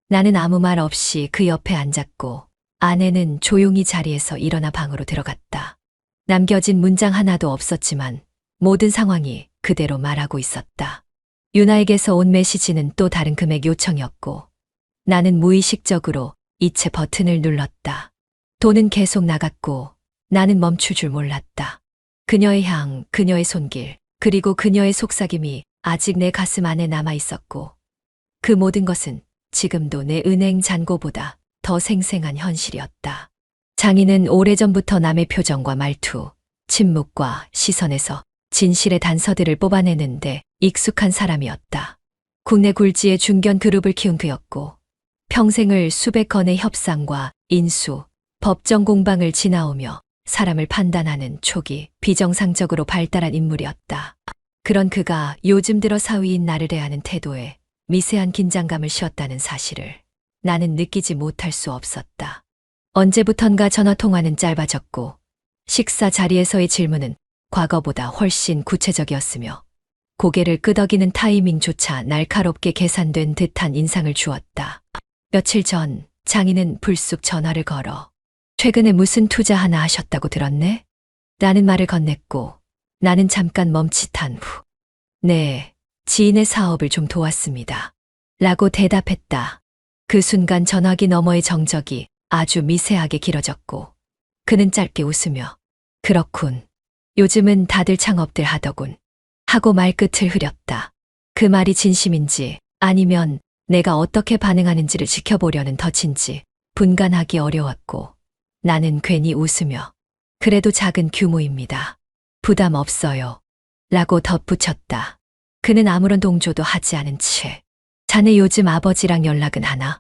Speaker 1: 나는 아무 말 없이 그 옆에 앉았고 아내는 조용히 자리에서 일어나 방으로 들어갔다. 남겨진 문장 하나도 없었지만 모든 상황이 그대로 말하고 있었다. 유나에게서 온 메시지는 또 다른 금액 요청이었고 나는 무의식적으로 이체 버튼을 눌렀다. 돈은 계속 나갔고 나는 멈출 줄 몰랐다. 그녀의 향, 그녀의 손길, 그리고 그녀의 속삭임이 아직 내 가슴 안에 남아 있었고 그 모든 것은 지금도 내 은행 잔고보다 더 생생한 현실이었다. 장인은 오래전부터 남의 표정과 말투, 침묵과 시선에서 진실의 단서들을 뽑아내는데 익숙한 사람이었다. 국내 굴지의 중견 그룹을 키운 그였고 평생을 수백 건의 협상과 인수, 법정 공방을 지나오며 사람을 판단하는 촉이 비정상적으로 발달한 인물이었다. 그런 그가 요즘 들어 사위인 나를 대하는 태도에 미세한 긴장감을 씌웠다는 사실을 나는 느끼지 못할 수 없었다. 언제부턴가 전화통화는 짧아졌고 식사 자리에서의 질문은 과거보다 훨씬 구체적이었으며 고개를 끄덕이는 타이밍조차 날카롭게 계산된 듯한 인상을 주었다. 며칠 전 장인은 불쑥 전화를 걸어 최근에 무슨 투자 하나 하셨다고 들었네? 라는 말을 건넸고 나는 잠깐 멈칫한 후 네, 지인의 사업을 좀 도왔습니다. 라고 대답했다. 그 순간 전화기 너머의 정적이 아주 미세하게 길어졌고 그는 짧게 웃으며 그렇군. 요즘은 다들 창업들 하더군. 하고 말끝을 흐렸다. 그 말이 진심인지 아니면 내가 어떻게 반응하는지를 지켜보려는 덫인지 분간하기 어려웠고 나는 괜히 웃으며 그래도 작은 규모입니다. 부담 없어요. 라고 덧붙였다. 그는 아무런 동조도 하지 않은 채 자네 요즘 아버지랑 연락은 하나?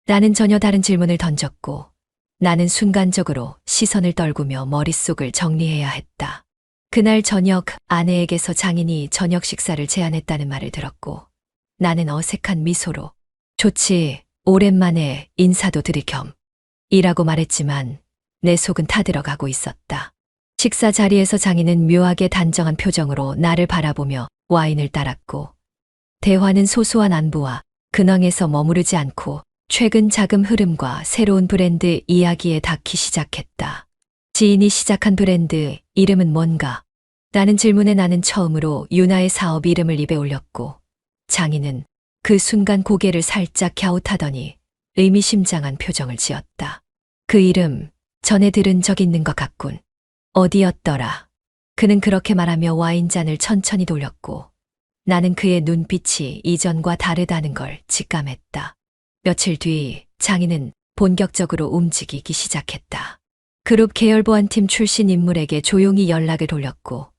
Speaker 1: 라는 전혀 다른 질문을 던졌고 나는 순간적으로 시선을 떨구며 머릿속을 정리해야 했다. 그날 저녁 아내에게서 장인이 저녁 식사를 제안했다는 말을 들었고 나는 어색한 미소로 좋지, 오랜만에 인사도 드릴 겸 이라고 말했지만 내 속은 타들어가고 있었다. 식사 자리에서 장인은 묘하게 단정한 표정으로 나를 바라보며 와인을 따랐고 대화는 소소한 안부와 근황에서 머무르지 않고 최근 자금 흐름과 새로운 브랜드 이야기에 닿기 시작했다. 지인이 시작한 브랜드 이름은 뭔가? 라는 질문에 나는 처음으로 유나의 사업 이름을 입에 올렸고 장인은 그 순간 고개를 살짝 갸웃하더니 의미심장한 표정을 지었다. 그 이름 전에 들은 적 있는 것 같군. 어디였더라? 그는 그렇게 말하며 와인잔을 천천히 돌렸고 나는 그의 눈빛이 이전과 다르다는 걸 직감했다. 며칠 뒤 장인은 본격적으로 움직이기 시작했다. 그룹 계열보안팀 출신 인물에게 조용히 연락을 돌렸고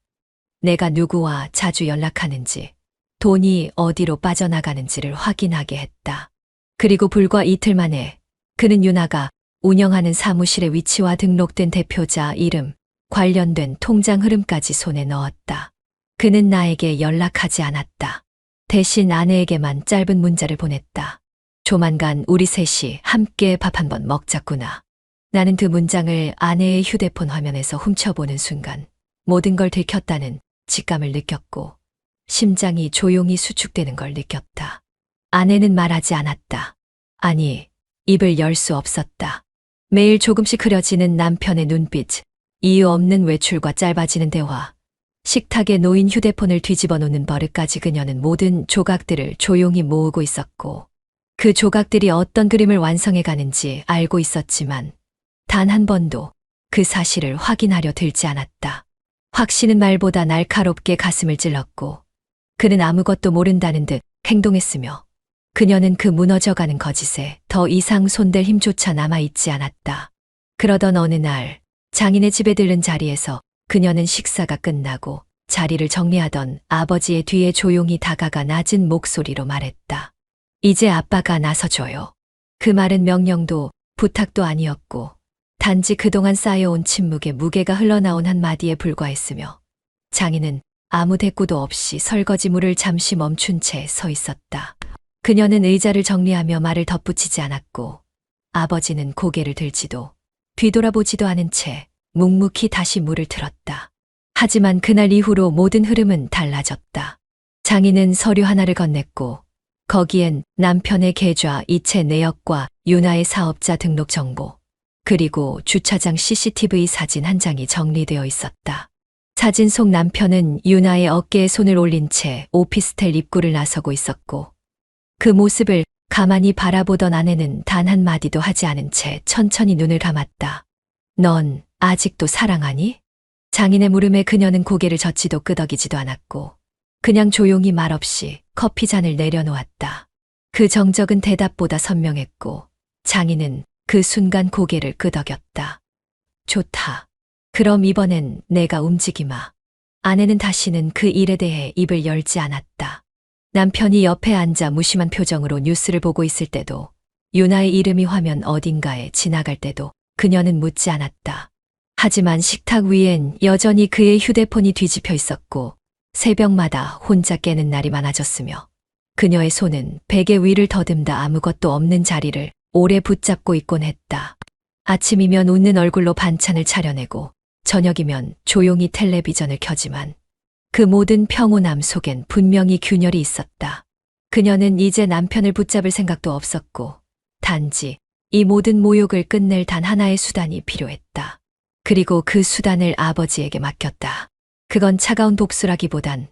Speaker 1: 내가 누구와 자주 연락하는지 돈이 어디로 빠져나가는지를 확인하게 했다. 그리고 불과 이틀 만에 그는 유나가 운영하는 사무실의 위치와 등록된 대표자 이름, 관련된 통장 흐름까지 손에 넣었다. 그는 나에게 연락하지 않았다. 대신 아내에게만 짧은 문자를 보냈다. 조만간 우리 셋이 함께 밥 한번 먹자꾸나. 나는 그 문장을 아내의 휴대폰 화면에서 훔쳐보는 순간 모든 걸 들켰다는 직감을 느꼈고 심장이 조용히 수축되는 걸 느꼈다. 아내는 말하지 않았다. 아니, 입을 열 수 없었다. 매일 조금씩 흐려지는 남편의 눈빛, 이유 없는 외출과 짧아지는 대화, 식탁에 놓인 휴대폰을 뒤집어 놓는 버릇까지 그녀는 모든 조각들을 조용히 모으고 있었고 그 조각들이 어떤 그림을 완성해 가는지 알고 있었지만 단 한 번도 그 사실을 확인하려 들지 않았다. 확신은 말보다 날카롭게 가슴을 찔렀고 그는 아무것도 모른다는 듯 행동했으며 그녀는 그 무너져가는 거짓에 더 이상 손댈 힘조차 남아있지 않았다. 그러던 어느 날 장인의 집에 들른 자리에서 그녀는 식사가 끝나고 자리를 정리하던 아버지의 뒤에 조용히 다가가 낮은 목소리로 말했다. 이제 아빠가 나서줘요. 그 말은 명령도 부탁도 아니었고 단지 그동안 쌓여온 침묵의 무게가 흘러나온 한마디에 불과했으며 장인은 아무 대꾸도 없이 설거지물을 잠시 멈춘 채 서 있었다. 그녀는 의자를 정리하며 말을 덧붙이지 않았고 아버지는 고개를 들지도 뒤돌아보지도 않은 채 묵묵히 다시 물을 틀었다. 하지만 그날 이후로 모든 흐름은 달라졌다. 장인은 서류 하나를 건넸고 거기엔 남편의 계좌 이체 내역과 윤아의 사업자 등록 정보, 그리고 주차장 CCTV 사진 한 장이 정리되어 있었다. 사진 속 남편은 윤아의 어깨에 손을 올린 채 오피스텔 입구를 나서고 있었고 그 모습을 가만히 바라보던 아내는 단 한마디도 하지 않은 채 천천히 눈을 감았다. 넌 아직도 사랑하니? 장인의 물음에 그녀는 고개를 젓지도 끄덕이지도 않았고 그냥 조용히 말없이 커피 잔을 내려놓았다. 그 정적은 대답보다 선명했고 장인은 그 순간 고개를 끄덕였다. 좋다. 그럼 이번엔 내가 움직이마. 아내는 다시는 그 일에 대해 입을 열지 않았다. 남편이 옆에 앉아 무심한 표정으로 뉴스를 보고 있을 때도, 윤아의 이름이 화면 어딘가에 지나갈 때도 그녀는 묻지 않았다. 하지만 식탁 위엔 여전히 그의 휴대폰이 뒤집혀 있었고 새벽마다 혼자 깨는 날이 많아졌으며 그녀의 손은 베개 위를 더듬다 아무것도 없는 자리를 오래 붙잡고 있곤 했다. 아침이면 웃는 얼굴로 반찬을 차려내고 저녁이면 조용히 텔레비전을 켜지만 그 모든 평온함 속엔 분명히 균열이 있었다. 그녀는 이제 남편을 붙잡을 생각도 없었고 단지 이 모든 모욕을 끝낼 단 하나의 수단이 필요했다. 그리고 그 수단을 아버지에게 맡겼다. 그건 차가운 복수라기보단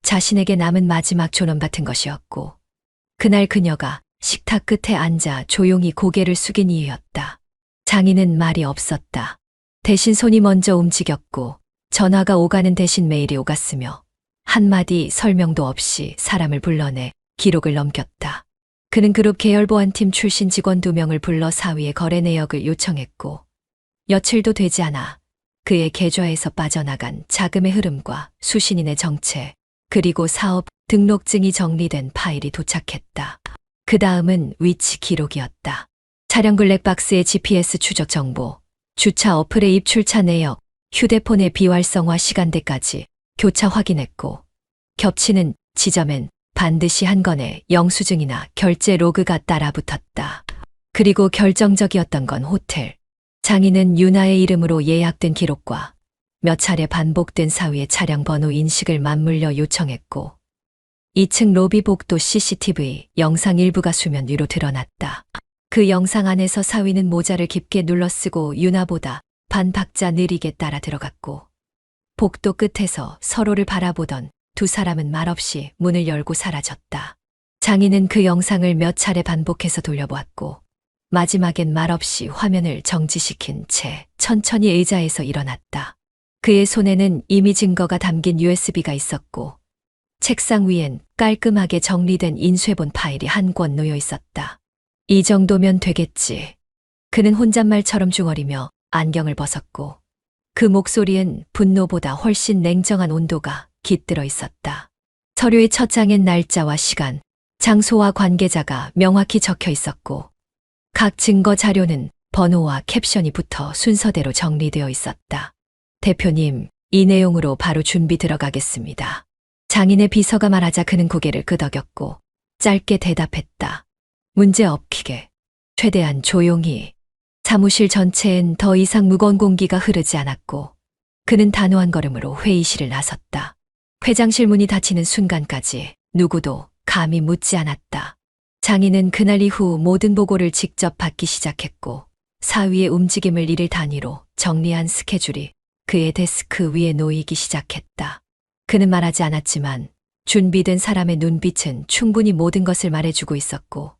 Speaker 1: 자신에게 남은 마지막 존엄 같은 것이었고 그날 그녀가 식탁 끝에 앉아 조용히 고개를 숙인 이유였다. 장인은 말이 없었다. 대신 손이 먼저 움직였고 전화가 오가는 대신 메일이 오갔으며 한마디 설명도 없이 사람을 불러내 기록을 넘겼다. 그는 그룹 계열보안팀 출신 직원 2명을 불러 사위의 거래 내역을 요청했고 며칠도 되지 않아 그의 계좌에서 빠져나간 자금의 흐름과 수신인의 정체, 그리고 사업 등록증이 정리된 파일이 도착했다. 그 다음은 위치 기록이었다. 차량 블랙박스의 GPS 추적 정보, 주차 어플의 입출차 내역, 휴대폰의 비활성화 시간대까지 교차 확인했고 겹치는 지점엔 반드시 한 건의 영수증이나 결제 로그가 따라붙었다. 그리고 결정적이었던 건 호텔. 장인은 윤아의 이름으로 예약된 기록과 몇 차례 반복된 사위의 차량 번호 인식을 맞물려 요청했고 2층 로비 복도 CCTV 영상 일부가 수면 위로 드러났다. 그 영상 안에서 사위는 모자를 깊게 눌러쓰고 윤아보다 반 박자 느리게 따라 들어갔고 복도 끝에서 서로를 바라보던 두 사람은 말없이 문을 열고 사라졌다. 장인은 그 영상을 몇 차례 반복해서 돌려보았고 마지막엔 말없이 화면을 정지시킨 채 천천히 의자에서 일어났다. 그의 손에는 이미 증거가 담긴 USB가 있었고 책상 위엔 깔끔하게 정리된 인쇄본 파일이 한 권 놓여 있었다. 이 정도면 되겠지. 그는 혼잣말처럼 중얼이며 안경을 벗었고 그 목소리엔 분노보다 훨씬 냉정한 온도가 깃들어 있었다. 서류의 첫 장엔 날짜와 시간, 장소와 관계자가 명확히 적혀 있었고 각 증거 자료는 번호와 캡션이 붙어 순서대로 정리되어 있었다. 대표님, 이 내용으로 바로 준비 들어가겠습니다. 장인의 비서가 말하자 그는 고개를 끄덕였고 짧게 대답했다. 문제 없기게. 최대한 조용히. 사무실 전체엔 더 이상 무거운 공기가 흐르지 않았고 그는 단호한 걸음으로 회의실을 나섰다. 회장실 문이 닫히는 순간까지 누구도 감히 묻지 않았다. 장인은 그날 이후 모든 보고를 직접 받기 시작했고 사위의 움직임을 일일 단위로 정리한 스케줄이 그의 데스크 위에 놓이기 시작했다. 그는 말하지 않았지만 준비된 사람의 눈빛은 충분히 모든 것을 말해주고 있었고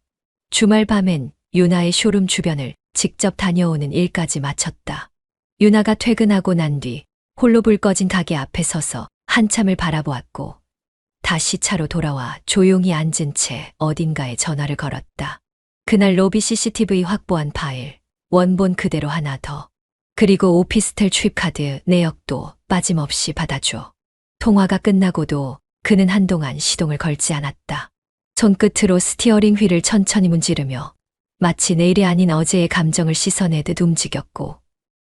Speaker 1: 주말 밤엔 윤아의 쇼룸 주변을 직접 다녀오는 일까지 마쳤다. 윤아가 퇴근하고 난 뒤 홀로 불 꺼진 가게 앞에 서서 한참을 바라보았고 다시 차로 돌아와 조용히 앉은 채 어딘가에 전화를 걸었다. 그날 로비 CCTV 확보한 파일, 원본 그대로 하나 더. 그리고 오피스텔 출입카드 내역도 빠짐없이 받아줘. 통화가 끝나고도 그는 한동안 시동을 걸지 않았다. 손끝으로 스티어링 휠을 천천히 문지르며 마치 내일이 아닌 어제의 감정을 씻어내듯 움직였고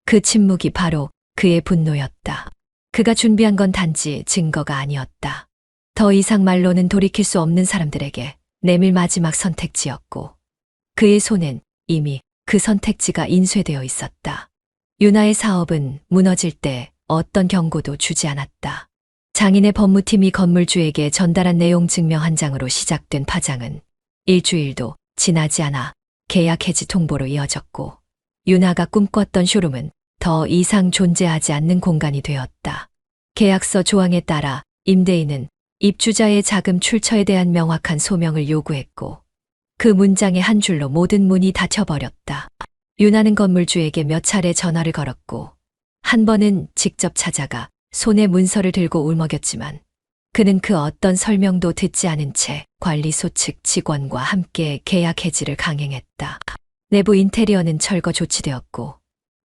Speaker 1: 그 침묵이 바로 그의 분노였다. 그가 준비한 건 단지 증거가 아니었다. 더 이상 말로는 돌이킬 수 없는 사람들에게 내밀 마지막 선택지였고 그의 손엔 이미 그 선택지가 인쇄되어 있었다. 윤아의 사업은 무너질 때 어떤 경고도 주지 않았다. 장인의 법무팀이 건물주에게 전달한 내용 증명 한 장으로 시작된 파장은 일주일도 지나지 않아 계약 해지 통보로 이어졌고, 윤아가 꿈꿨던 쇼룸은 더 이상 존재하지 않는 공간이 되었다. 계약서 조항에 따라 임대인은 입주자의 자금 출처에 대한 명확한 소명을 요구했고, 그 문장의 한 줄로 모든 문이 닫혀버렸다. 윤아는 건물주에게 몇 차례 전화를 걸었고, 한 번은 직접 찾아가 손에 문서를 들고 울먹였지만, 그는 그 어떤 설명도 듣지 않은 채 관리소 측 직원과 함께 계약 해지를 강행했다. 내부 인테리어는 철거 조치되었고,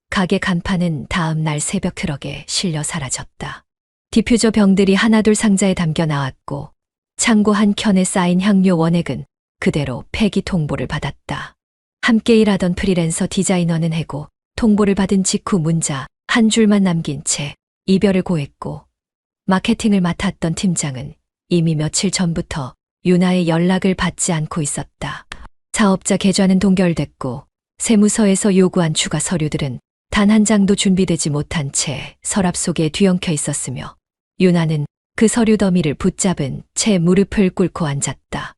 Speaker 1: 가게 간판은 다음 날 새벽 트럭에 실려 사라졌다. 디퓨저 병들이 하나둘 상자에 담겨 나왔고, 창고 한 켠에 쌓인 향료 원액은 그대로 폐기 통보를 받았다. 함께 일하던 프리랜서 디자이너는 해고, 통보를 받은 직후 문자 한 줄만 남긴 채 이별을 고했고, 마케팅을 맡았던 팀장은 이미 며칠 전부터 윤아의 연락을 받지 않고 있었다. 사업자 계좌는 동결됐고, 세무서에서 요구한 추가 서류들은 단 한 장도 준비되지 못한 채 서랍 속에 뒤엉켜 있었으며, 윤아는 그 서류 더미를 붙잡은 채 무릎을 꿇고 앉았다.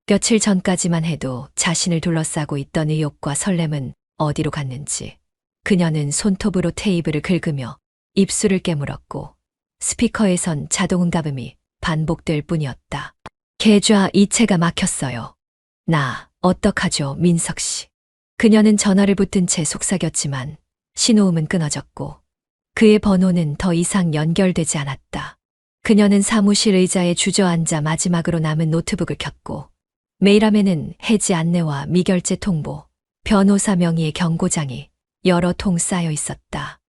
Speaker 1: 며칠 전까지만 해도 자신을 둘러싸고 있던 의욕과 설렘은 어디로 갔는지, 그녀는 손톱으로 테이블을 긁으며 입술을 깨물었고, 스피커에선 자동응답음이 반복될 뿐이었다. 계좌 이체가 막혔어요. 나 어떡하죠, 민석 씨. 그녀는 전화를 붙든 채 속삭였지만 신호음은 끊어졌고, 그의 번호는 더 이상 연결되지 않았다. 그녀는 사무실 의자에 주저앉아 마지막으로 남은 노트북을 켰고, 메일함에는 해지 안내와 미결제 통보, 변호사 명의의 경고장이 여러 통 쌓여 있었다.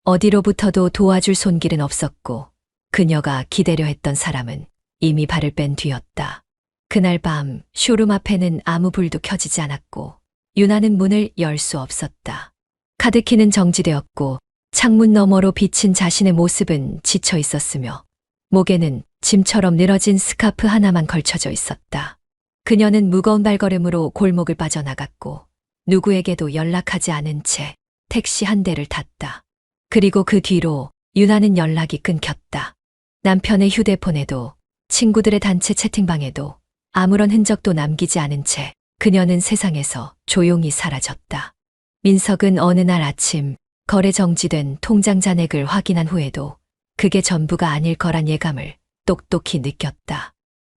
Speaker 1: 어디로부터도 도와줄 손길은 없었고, 그녀가 기대려 했던 사람은 이미 발을 뺀 뒤였다. 그날 밤 쇼룸 앞에는 아무 불도 켜지지 않았고, 윤아는 문을 열 수 없었다. 카드키는 정지되었고, 창문 너머로 비친 자신의 모습은 지쳐 있었으며, 목에는 짐처럼 늘어진 스카프 하나만 걸쳐져 있었다. 그녀는 무거운 발걸음으로 골목을 빠져나갔고, 누구에게도 연락하지 않은 채 택시 한 대를 탔다. 그리고 그 뒤로 윤아는 연락이 끊겼다. 남편의 휴대폰에도, 친구들의 단체 채팅방에도 아무런 흔적도 남기지 않은 채 그녀는 세상에서 조용히 사라졌다. 민석은 어느 날 아침 거래 정지된 통장 잔액을 확인한 후에도 그게 전부가 아닐 거란 예감을 똑똑히 느꼈다.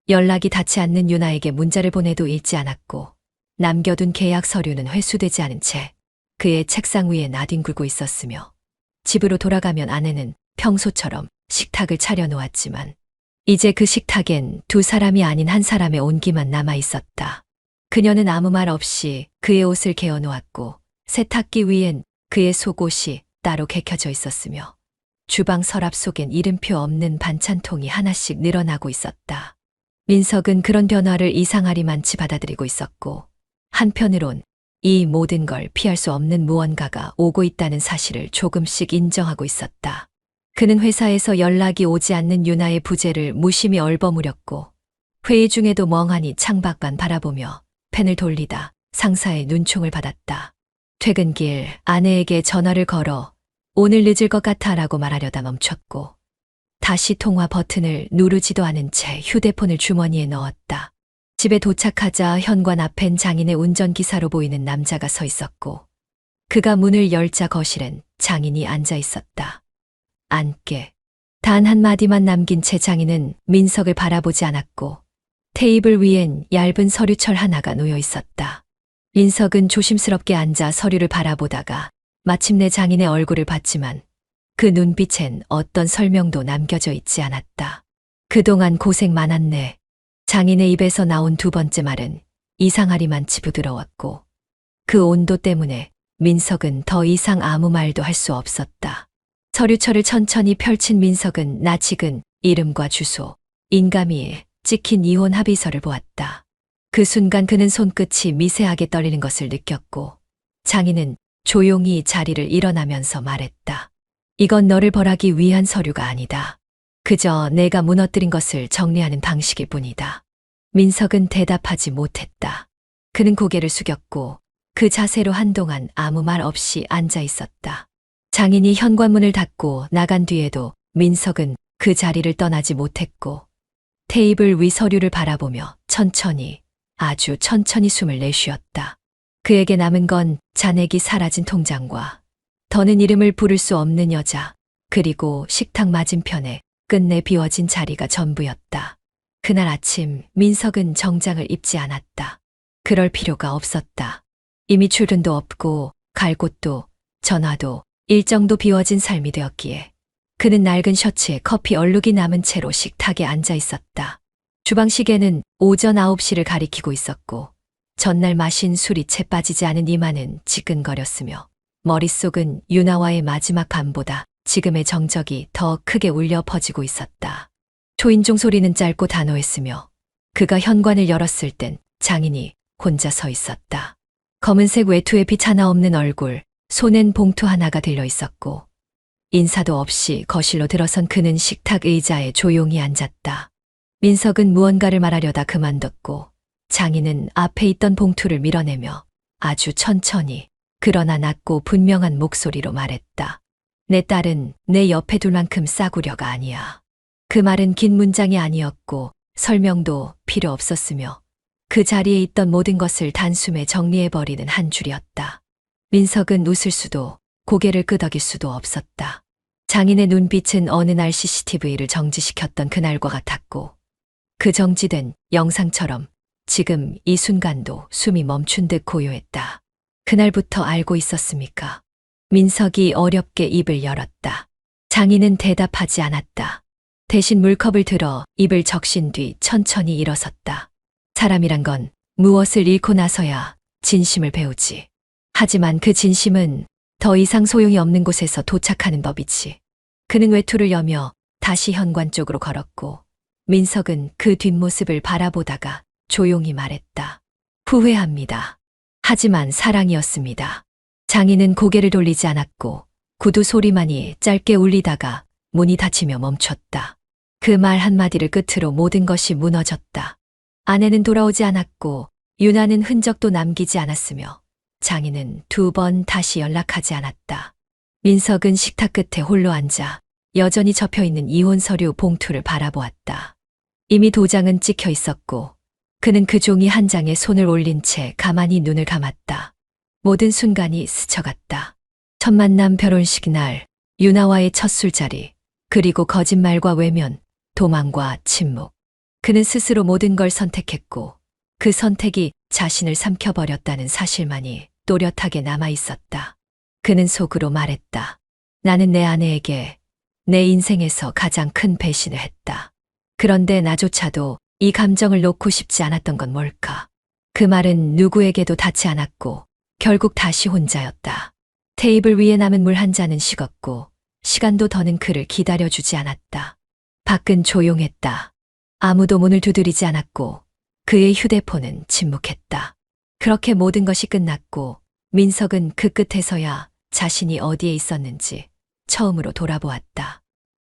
Speaker 1: 연락이 닿지 않는 윤아에게 문자를 보내도 읽지 않았고, 남겨둔 계약 서류는 회수되지 않은 채 그의 책상 위에 나뒹굴고 있었으며, 집으로 돌아가면 아내는 평소처럼 식탁을 차려놓았지만, 이제 그 식탁엔 두 사람이 아닌 한 사람의 온기만 남아 있었다. 그녀는 아무 말 없이 그의 옷을 개어놓았고, 세탁기 위엔 그의 속옷이 따로 개켜져 있었으며, 주방 서랍 속엔 이름표 없는 반찬통이 하나씩 늘어나고 있었다. 민석은 그런 변화를 이상하리만치 받아들이고 있었고, 한편으론 이 모든 걸 피할 수 없는 무언가가 오고 있다는 사실을 조금씩 인정하고 있었다. 그는 회사에서 연락이 오지 않는 윤아의 부재를 무심히 얼버무렸고, 회의 중에도 멍하니 창밖만 바라보며 펜을 돌리다 상사의 눈총을 받았다. 퇴근길 아내에게 전화를 걸어 오늘 늦을 것 같아라고 말하려다 멈췄고, 다시 통화 버튼을 누르지도 않은 채 휴대폰을 주머니에 넣었다. 집에 도착하자 현관 앞엔 장인의 운전기사로 보이는 남자가 서 있었고, 그가 문을 열자 거실엔 장인이 앉아 있었다. 앉게. 단 한마디만 남긴 채 장인은 민석을 바라보지 않았고, 테이블 위엔 얇은 서류철 하나가 놓여 있었다. 민석은 조심스럽게 앉아 서류를 바라보다가 마침내 장인의 얼굴을 봤지만, 그 눈빛엔 어떤 설명도 남겨져 있지 않았다. 그동안 고생 많았네. 장인의 입에서 나온 두 번째 말은 이상하리만치 부드러웠고, 그 온도 때문에 민석은 더 이상 아무 말도 할 수 없었다. 서류철을 천천히 펼친 민석은 낯익은 이름과 주소, 인감이 찍힌 이혼 합의서를 보았다. 그 순간 그는 손끝이 미세하게 떨리는 것을 느꼈고, 장인은 조용히 자리를 일어나면서 말했다. 이건 너를 벌하기 위한 서류가 아니다. 그저 내가 무너뜨린 것을 정리하는 방식일 뿐이다. 민석은 대답하지 못했다. 그는 고개를 숙였고 그 자세로 한동안 아무 말 없이 앉아 있었다. 장인이 현관문을 닫고 나간 뒤에도 민석은 그 자리를 떠나지 못했고 테이블 위 서류를 바라보며 천천히, 아주 천천히 숨을 내쉬었다. 그에게 남은 건 잔액이 사라진 통장과 더는 이름을 부를 수 없는 여자, 그리고 식탁 맞은편에 끝내 비워진 자리가 전부였다. 그날 아침 민석은 정장을 입지 않았다. 그럴 필요가 없었다. 이미 출근도 없고 갈 곳도 전화도 일정도 비워진 삶이 되었기에 그는 낡은 셔츠에 커피 얼룩이 남은 채로 식탁에 앉아 있었다. 주방 시계는 오전 9시를 가리키고 있었고 전날 마신 술이 채 빠지지 않은 이마는 지끈거렸으며 머릿속은 유나와의 마지막 밤보다 지금의 정적이 더 크게 울려 퍼지고 있었다. 초인종 소리는 짧고 단호했으며 그가 현관을 열었을 땐 장인이 혼자 서 있었다. 검은색 외투에 빛 하나 없는 얼굴, 손엔 봉투 하나가 들려 있었고 인사도 없이 거실로 들어선 그는 식탁 의자에 조용히 앉았다. 민석은 무언가를 말하려다 그만뒀고 장인은 앞에 있던 봉투를 밀어내며 아주 천천히 그러나 낮고 분명한 목소리로 말했다. 내 딸은 내 옆에 둘 만큼 싸구려가 아니야. 그 말은 긴 문장이 아니었고 설명도 필요 없었으며 그 자리에 있던 모든 것을 단숨에 정리해버리는 한 줄이었다. 민석은 웃을 수도 고개를 끄덕일 수도 없었다. 장인의 눈빛은 어느 날 CCTV를 정지시켰던 그날과 같았고 그 정지된 영상처럼 지금 이 순간도 숨이 멈춘 듯 고요했다. 그날부터 알고 있었습니까? 민석이 어렵게 입을 열었다. 장인은 대답하지 않았다. 대신 물컵을 들어 입을 적신 뒤 천천히 일어섰다. 사람이란 건 무엇을 잃고 나서야 진심을 배우지. 하지만 그 진심은 더 이상 소용이 없는 곳에서 도착하는 법이지. 그는 외투를 여며 다시 현관 쪽으로 걸었고 민석은 그 뒷모습을 바라보다가 조용히 말했다. 후회합니다. 하지만 사랑이었습니다. 장인은 고개를 돌리지 않았고 구두 소리만이 짧게 울리다가 문이 닫히며 멈췄다. 그 말 한마디를 끝으로 모든 것이 무너졌다. 아내는 돌아오지 않았고 유나는 흔적도 남기지 않았으며 장인은 2번 다시 연락하지 않았다. 민석은 식탁 끝에 홀로 앉아 여전히 접혀있는 이혼 서류 봉투를 바라보았다. 이미 도장은 찍혀 있었고 그는 그 종이 한 장에 손을 올린 채 가만히 눈을 감았다. 모든 순간이 스쳐갔다. 첫 만남 결혼식 날, 유나와의 첫 술자리, 그리고 거짓말과 외면, 도망과 침묵. 그는 스스로 모든 걸 선택했고 그 선택이 자신을 삼켜버렸다는 사실만이 또렷하게 남아있었다. 그는 속으로 말했다. 나는 내 아내에게 내 인생에서 가장 큰 배신을 했다. 그런데 나조차도 이 감정을 놓고 싶지 않았던 건 뭘까? 그 말은 누구에게도 닿지 않았고 결국 다시 혼자였다. 테이블 위에 남은 물 한 잔은 식었고 시간도 더는 그를 기다려주지 않았다. 밖은 조용했다. 아무도 문을 두드리지 않았고 그의 휴대폰은 침묵했다. 그렇게 모든 것이 끝났고 민석은 그 끝에서야 자신이 어디에 있었는지 처음으로 돌아보았다.